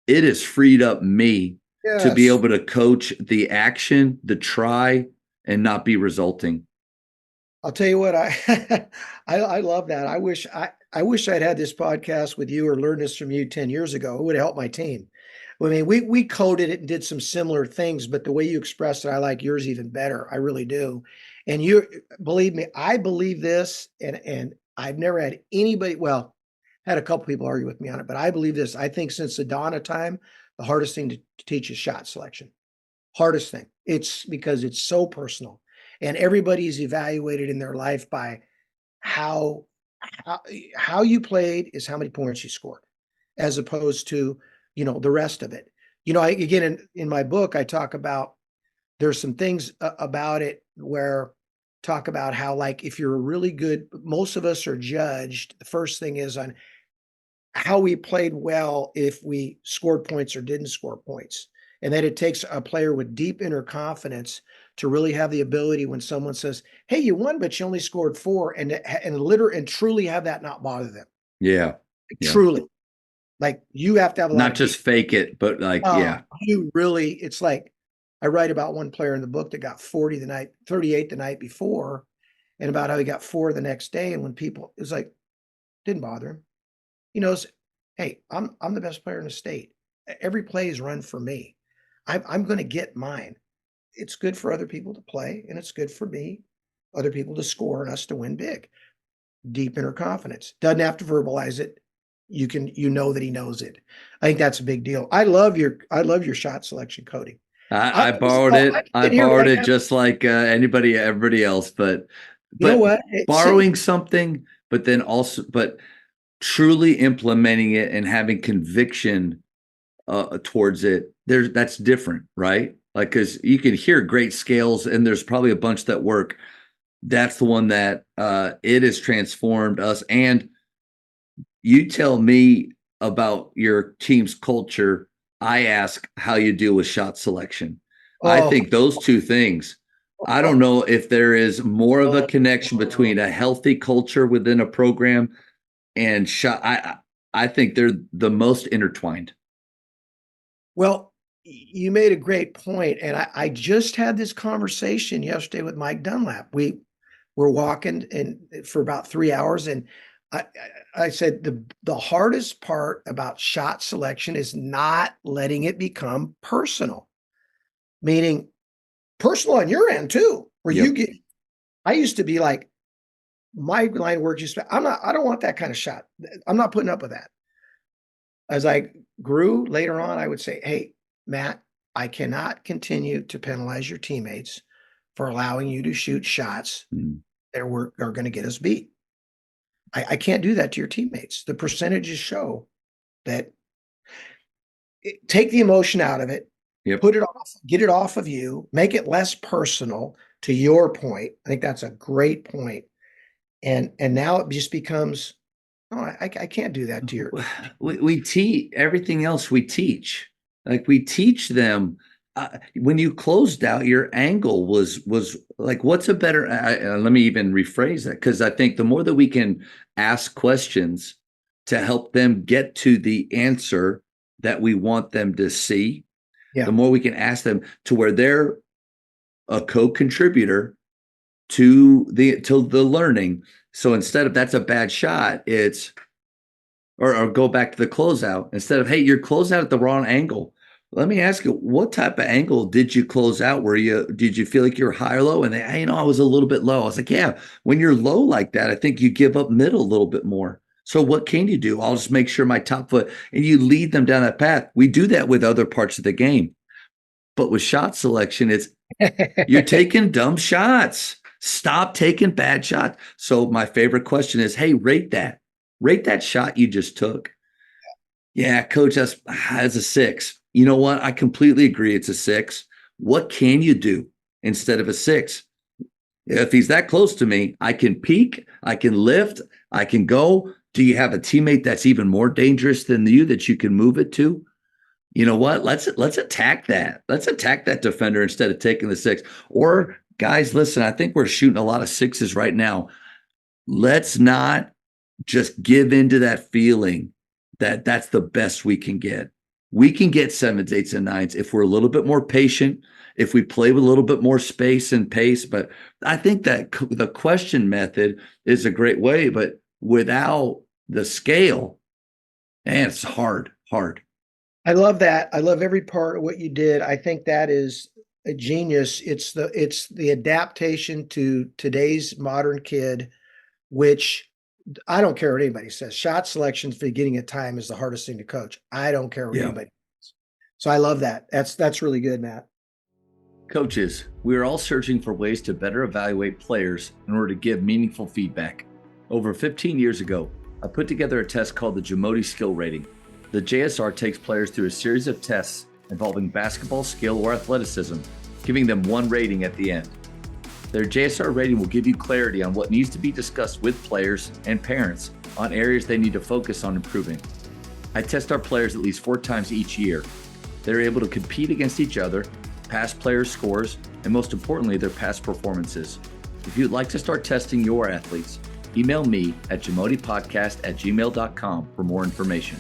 it has freed up me to be able to coach the action, the try, and not be resulting. I'll tell you what, I love that. I wish I'd had this podcast with you or learned this from you 10 years ago. It would have helped my team. I mean, we coded it and did some similar things, but the way you expressed it, I like yours even better. I really do. And believe me, I believe this, and I've never had anybody, well, had a couple people argue with me on it, but I believe this. I think since the dawn of time, the hardest thing to teach is shot selection. Hardest thing. It's because it's so personal. And everybody's evaluated in their life by how you played is how many points you scored, as opposed to, the rest of it. Again, in my book, I talk about, there's some things about it where talk about how, like, if you're really good, most of us are judged. The first thing is on how we played well, if we scored points or didn't score points. And that it takes a player with deep inner confidence to really have the ability, when someone says, hey, you won, but you only scored 4, and truly have that not bother them. Yeah. Truly. Like, you have to have a lot not just fake it, but you really, it's like, I write about one player in the book that got 38 the night before, and about how he got 4 the next day. And when people, it's like, didn't bother him. He knows, hey, I'm the best player in the state. Every play is run for me. I'm going to get mine. It's good for other people to play, and it's good for me, other people to score, and us to win big. Deep inner confidence. Doesn't have to verbalize it. You know that he knows it. I think that's a big deal. I love your shot selection coding. I borrowed it. I borrowed it just like everybody else. But you know what? Borrowing something, but truly implementing it and having conviction towards it, that's different, right? Like, because you can hear great scales, and there's probably a bunch that work. That's the one that it has transformed us. And you tell me about your team's culture. I ask how you deal with shot selection. I think those two things, I don't know if there is more of a connection between a healthy culture within a program and shot. I think they're the most intertwined. Well, you made a great point, and I just had this conversation yesterday with Mike Dunlap. We were walking for about 3 hours, and I, I said the hardest part about shot selection is not letting it become personal, meaning personal on your end too, where Yep. you get. I used to be like, my line of work used to. I don't want that kind of shot. I'm not putting up with that. As I grew later on, I would say, hey, Matt, I cannot continue to penalize your teammates for allowing you to shoot shots that are going to get us beat. I can't do that to your teammates. The percentages show that take the emotion out of it, Yep. put it off, get it off of you, make it less personal to your point. I think that's a great point. And now it just becomes, oh, I can't do that to your. We teach everything else we teach. Like we teach them when you closed out, your angle was like, what's a better, let me even rephrase that. Cause I think the more that we can ask questions to help them get to the answer that we want them to see, the more we can ask them to where they're a co-contributor to the learning. So instead of that's a bad shot, it's or go back to the closeout. Instead of, hey, you're closing out at the wrong angle. Let me ask you, what type of angle did you close out? Did you feel like you were high or low? And they, hey, I was a little bit low. I was like, yeah, when you're low like that, I think you give up middle a little bit more. So what can you do? I'll just make sure my top foot, and you lead them down that path. We do that with other parts of the game. But with shot selection, it's you're taking dumb shots. Stop taking bad shots. So my favorite question is, hey, rate that. Rate that shot you just took. Yeah, coach, that's a 6. You know what? I completely agree. It's a 6. What can you do instead of a 6? If he's that close to me, I can peek, I can lift, I can go. Do you have a teammate that's even more dangerous than you that you can move it to? You know what? Let's attack that. Let's attack that defender instead of taking the 6. Or guys, listen, I think we're shooting a lot of 6s right now. Let's not just give into that feeling that that's the best we can get. We can get 7s, 8s, and 9s if we're a little bit more patient, if we play with a little bit more space and pace. But I think that the question method is a great way, but without the scale, man, it's hard. I love that. I love every part of what you did. I think that is a genius. It's the adaptation to today's modern kid, which I don't care what anybody says. Shot selection at the beginning of time is the hardest thing to coach. I don't care what anybody says. So I love that. That's really good, Matt. Coaches, we are all searching for ways to better evaluate players in order to give meaningful feedback. Over 15 years ago, I put together a test called the Jamodi Skill Rating. The JSR takes players through a series of tests involving basketball skill or athleticism, giving them one rating at the end. Their JSR rating will give you clarity on what needs to be discussed with players and parents on areas they need to focus on improving. I test our players at least 4 times each year. They're able to compete against each other, past players' scores, and most importantly, their past performances. If you'd like to start testing your athletes, email me at jamodipodcast@gmail.com for more information.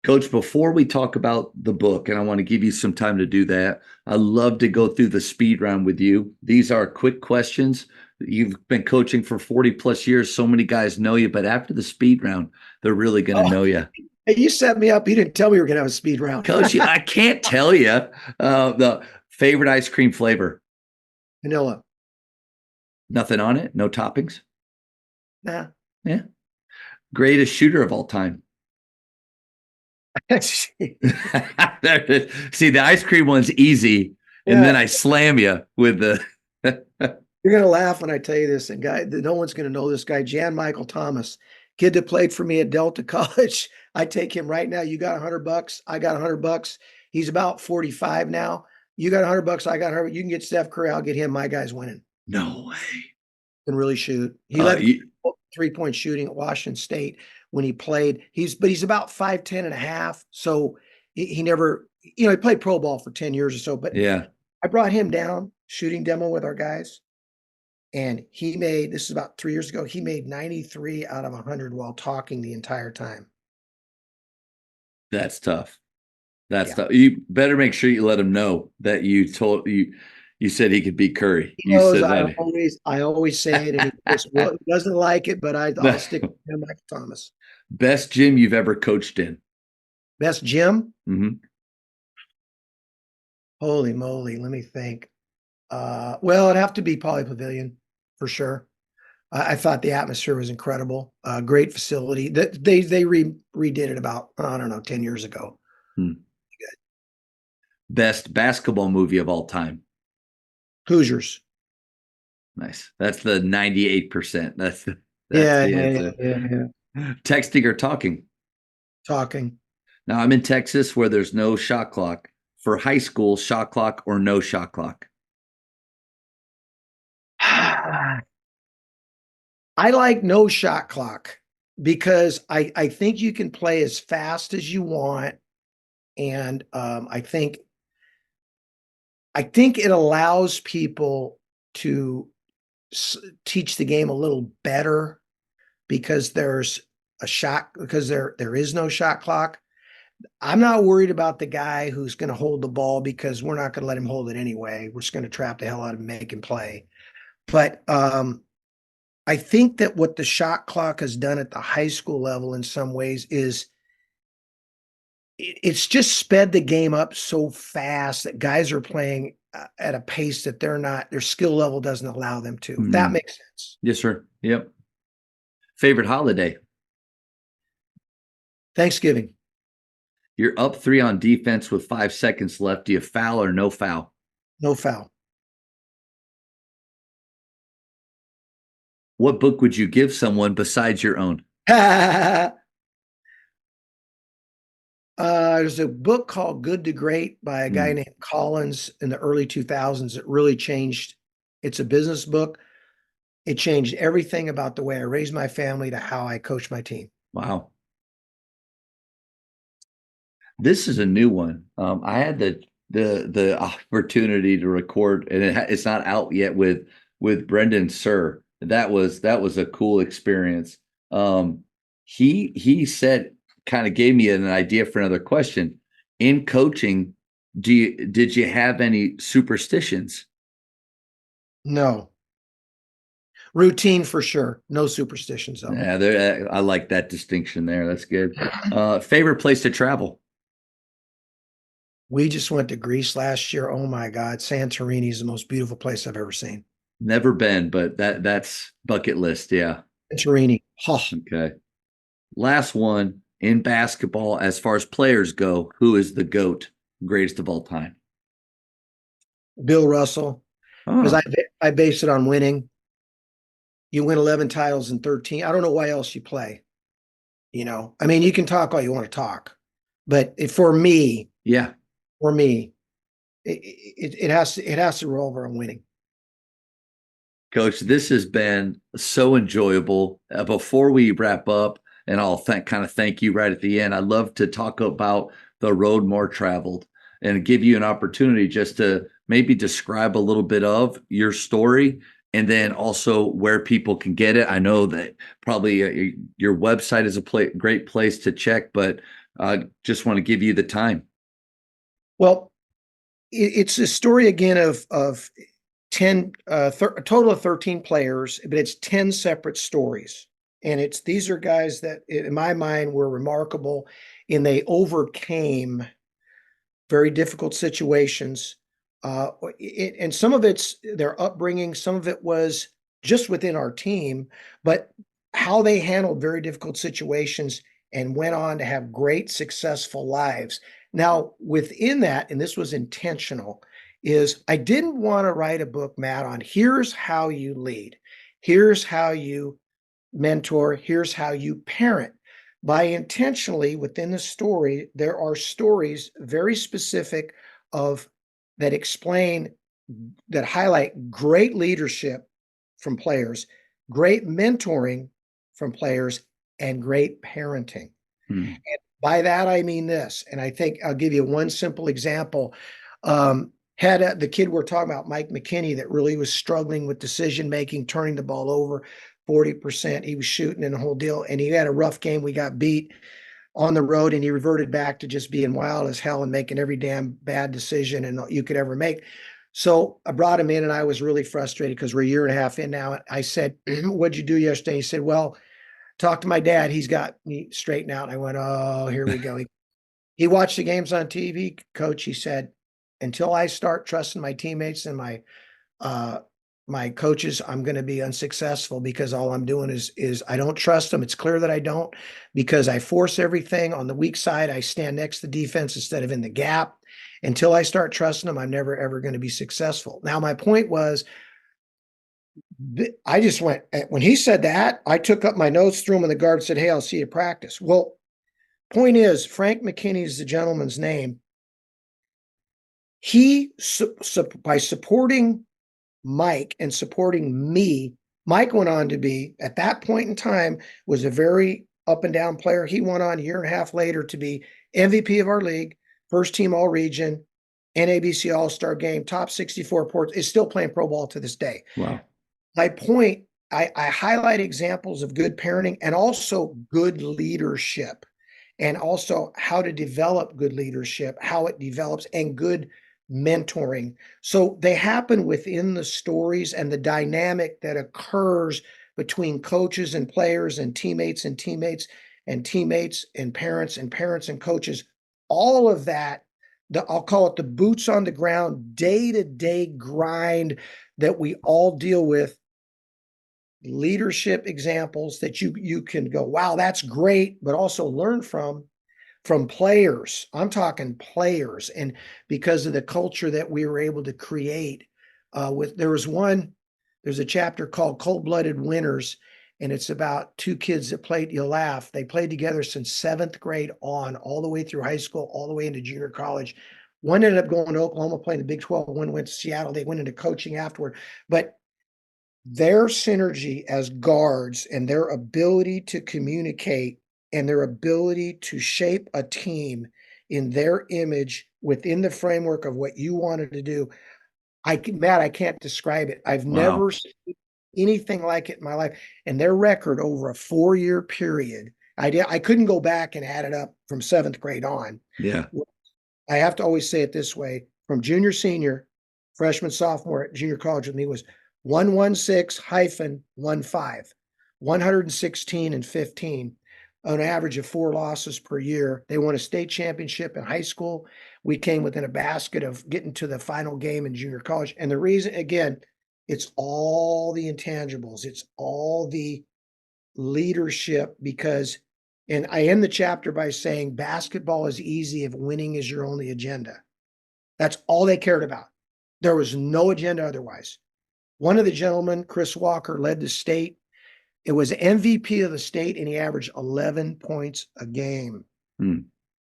Coach, before we talk about the book, and I want to give you some time to do that, I love to go through the speed round with you. These are quick questions. You've been coaching for 40 plus years. So many guys know you, but after the speed round, they're really going to know you. Hey, you set me up. You didn't tell me we were going to have a speed round. Coach, I can't tell you the favorite ice cream flavor. Vanilla. Nothing on it? No toppings? Nah. Yeah. Greatest shooter of all time. See, the ice cream one's easy, and then I slam you with the. You're going to laugh when I tell you this, and no one's going to know this guy, Jan Michael Thomas, kid that played for me at Delta College. I take him right now. You got $100. I got $100. He's about 45 now. You got $100. I got $100. You can get Steph Curry. I'll get him. My guy's winning. No way. Can really shoot. He led 3-point shooting at Washington State when he played. He's about 5'10" and a half. So he never, he played pro ball for 10 years or so. But yeah, I brought him down shooting demo with our guys. And this is about 3 years ago, he made 93 out of 100 while talking the entire time. That's tough. That's tough. You better make sure you let him know that you told you. You said he could beat Curry. He You knows said that. I always say it, and he just doesn't like it, but I'll stick with him, Michael Thomas. Best gym you've ever coached in? Best gym? Mm-hmm. Holy moly, let me think. Well, it'd have to be Poly Pavilion for sure. I thought the atmosphere was incredible. Great facility. They redid it about, I don't know, 10 years ago. Best basketball movie of all time? Hoosiers. Nice. That's the 98%. That's Yeah, the answer. yeah. Texting or talking? Talking. Now I'm in Texas where there's no shot clock. For high school, shot clock or no shot clock? I like no shot clock because I think you can play as fast as you want. And I think it allows people to teach the game a little better because there is no shot clock. I'm not worried about the guy who's going to hold the ball because we're not going to let him hold it anyway. We're just going to trap the hell out of him, make him play. But I think that what the shot clock has done at the high school level in some ways is it's just sped the game up so fast that guys are playing at a pace that their skill level doesn't allow them to. If that makes sense. Yes, sir. Yep. Favorite holiday? Thanksgiving. You're up 3 on defense with 5 seconds left. Do you foul or no foul? No foul. What book would you give someone besides your own? There's a book called Good to Great by a guy named Collins in the early 2000s. It really changed. It's a business book. It changed everything about the way I raised my family to how I coach my team. Wow. This is a new one. I had the opportunity to record, and it's not out yet with Brendan Sir. That was a cool experience. He said, kind of gave me an idea for another question. In coaching, did you have any superstitions? No. Routine for sure. No superstitions though. Yeah, I like that distinction there. That's good. Favorite place to travel? We just went to Greece last year. Oh my God. Santorini is the most beautiful place I've ever seen. Never been, but that's bucket list. Yeah. Santorini. Oh. Okay. Last one in basketball, as far as players go, who is the GOAT, greatest of all time? Bill Russell. Because I base it on winning. You win 11 titles in 13. I don't know why else you play. I mean, you can talk all you want to talk, but for me, it has to revolve around winning. Coach, this has been so enjoyable. Before we wrap up, and I'll kind of thank you right at the end, I'd love to talk about the road more traveled and give you an opportunity just to maybe describe a little bit of your story and then also where people can get it. I know that probably your website is a great place to check, but just want to give you the time. Well, it's a story again of 10, a total of 13 players, but it's 10 separate stories. And these are guys that in my mind were remarkable and they overcame very difficult situations. And some of it's their upbringing, some of it was just within our team, but how they handled very difficult situations and went on to have great, successful lives. Now, within that, and this was intentional, is I didn't want to write a book, Matt, on here's how you lead, here's how you mentor, here's how you parent. By intentionally within the story, there are stories very specific that explain, that highlight great leadership from players, great mentoring from players, and great parenting. And by that, I mean this, and I think I'll give you one simple example. Had the kid we're talking about, Mike McKinney, that really was struggling with decision-making, turning the ball over 40%. He was shooting in the whole deal, and he had a rough game. We got beat on the road, and he reverted back to just being wild as hell and making every damn bad decision and you could ever make. So I brought him in and I was really frustrated because we're a year and a half in now. I said, what'd you do yesterday? He said, well, talk to my dad. He's got me straightened out. And I went, oh, here we go. He watched the games on TV, coach. He said, until I start trusting my teammates and my coaches, I'm going to be unsuccessful because all I'm doing is I don't trust them. It's clear that I don't, because I force everything on the weak side. I stand next to the defense instead of in the gap. Until I start trusting them, I'm never ever going to be successful. Now, my point was, I just went, when he said that, I took up my notes, threw them in the guard, said, hey, I'll see you practice. Well, point is, Frank McKinney is the gentleman's name. He, by supporting Mike and supporting me, Mike went on to be, at that point in time, was a very up and down player. He went on a year and a half later to be MVP of our league, first team all region, NABC All-Star game, top 64 ports, is still playing pro ball to this day. Wow. My point, I highlight examples of good parenting and also good leadership, and also how to develop good leadership, how it develops, and good mentoring. So they happen within the stories and the dynamic that occurs between coaches and players and teammates and teammates and teammates and parents and coaches. All of that, I'll call it the boots on the ground, day-to-day grind that we all deal with. Leadership examples that you can go, wow, that's great, but also learn from players. I'm talking players. And because of the culture that we were able to create, there's a chapter called Cold-Blooded Winners, and it's about two kids that played, you'll laugh, they played together since 7th grade on, all the way through high school, all the way into junior college. One ended up going to Oklahoma, playing the Big 12. One went to Seattle. They went into coaching afterward. But their synergy as guards and their ability to communicate and their ability to shape a team in their image within the framework of what you wanted to do, Matt, I can't describe it. I've never seen anything like it in my life. And their record over a 4-year period, I couldn't go back and add it up from 7th grade on. Yeah. I have to always say it this way: from junior, senior, freshman, sophomore at junior college with me was 116-15, 116 and 15, an average of 4 losses per year. They won a state championship in high school. We came within a basket of getting to the final game in junior college. And the reason, again, it's all the intangibles. It's all the leadership, because, and I end the chapter by saying basketball is easy if winning is your only agenda. That's all they cared about. There was no agenda otherwise. One of the gentlemen, Chris Walker, led the state. It was MVP of the state, and he averaged 11 points a game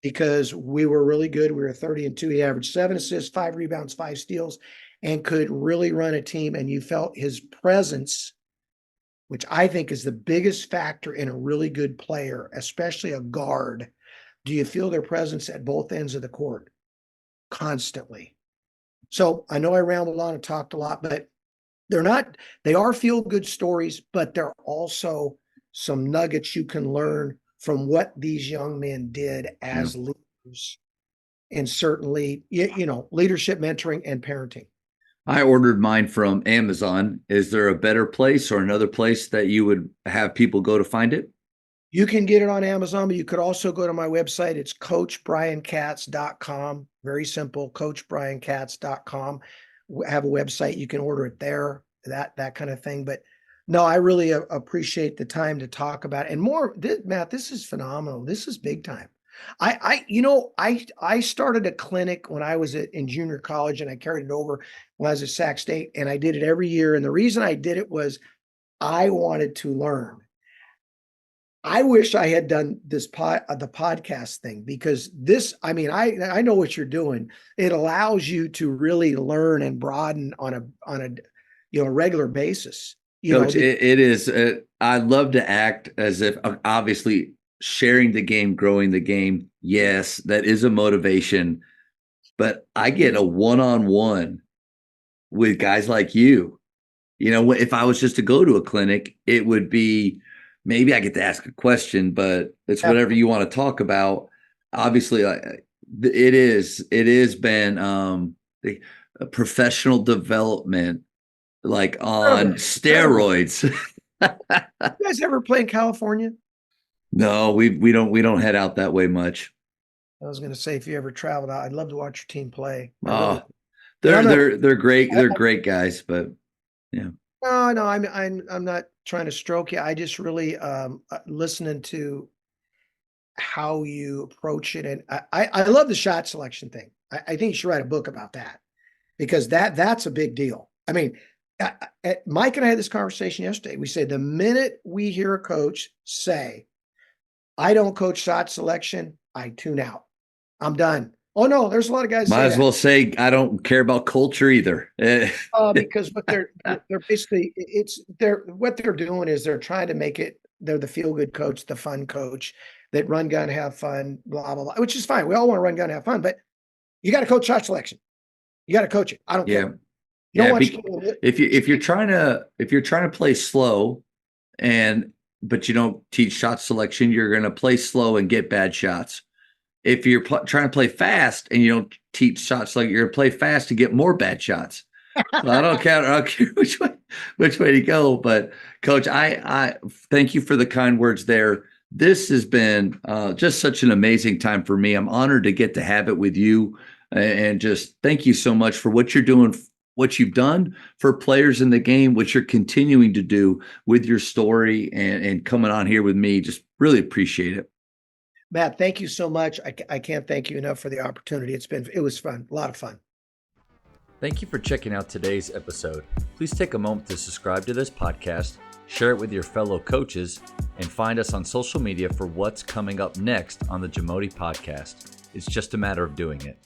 because we were really good. We were 30-2. He averaged 7 assists, 5 rebounds, 5 steals, and could really run a team. And you felt his presence, which I think is the biggest factor in a really good player, especially a guard. Do you feel their presence at both ends of the court constantly? So I know I rambled on and talked a lot, but they are feel-good stories, but they're also some nuggets you can learn from what these young men did as leaders, and certainly, leadership, mentoring, and parenting. I ordered mine from Amazon. Is there a better place or another place that you would have people go to find it? You can get it on Amazon, but you could also go to my website. It's coachbryankatz.com. Very simple, coachbryankatz.com. Have a website. You can order it there, that kind of thing. But no, I really appreciate the time to talk about it. And more, Matt, this is phenomenal. This is big time. I started a clinic when I was in junior college, and I carried it over when I was at Sac State, and I did it every year. And the reason I did it was I wanted to learn. I wish I had done this the podcast thing, because I know what you're doing. It allows you to really learn and broaden on a regular basis. Coach, it is. I love to act as if, obviously, sharing the game, growing the game. Yes, that is a motivation, but I get a one-on-one with guys like you. If I was just to go to a clinic, it would be, maybe I get to ask a question, but it's whatever you want to talk about. Obviously, it has been professional development, like on steroids. You guys ever play in California? No, we don't head out that way much. I was going to say, if you ever traveled out, I'd love to watch your team play. They're great. They're great guys, but yeah. No, I'm not trying to stroke you. I just really listening to how you approach it, and I love the shot selection thing. I think you should write a book about that, because that's a big deal. I mean, Mike and I had this conversation yesterday. We said the minute we hear a coach say, "I don't coach shot selection," I tune out. I'm done. Oh no, there's a lot of guys. Might as well say I don't care about culture either. Because what they're basically what they're doing is they're trying to make it. They're the feel good coach, the fun coach that run gun, have fun, blah blah blah, which is fine. We all want to run gun, have fun, but you got to coach shot selection. You got to coach it. I don't care. If you're trying to play slow, but you don't teach shot selection, you're going to play slow and get bad shots. If you're trying to play fast and you don't teach shots, like you're going to play fast to get more bad shots. So I don't care which way to go. But Coach, I thank you for the kind words there. This has been just such an amazing time for me. I'm honored to get to have it with you, and just thank you so much for what you're doing, what you've done for players in the game, what you're continuing to do with your story, and coming on here with me. Just really appreciate it. Matt, thank you so much. I can't thank you enough for the opportunity. It was fun, a lot of fun. Thank you for checking out today's episode. Please take a moment to subscribe to this podcast, share it with your fellow coaches, and find us on social media for what's coming up next on the Jamodi Podcast. It's just a matter of doing it.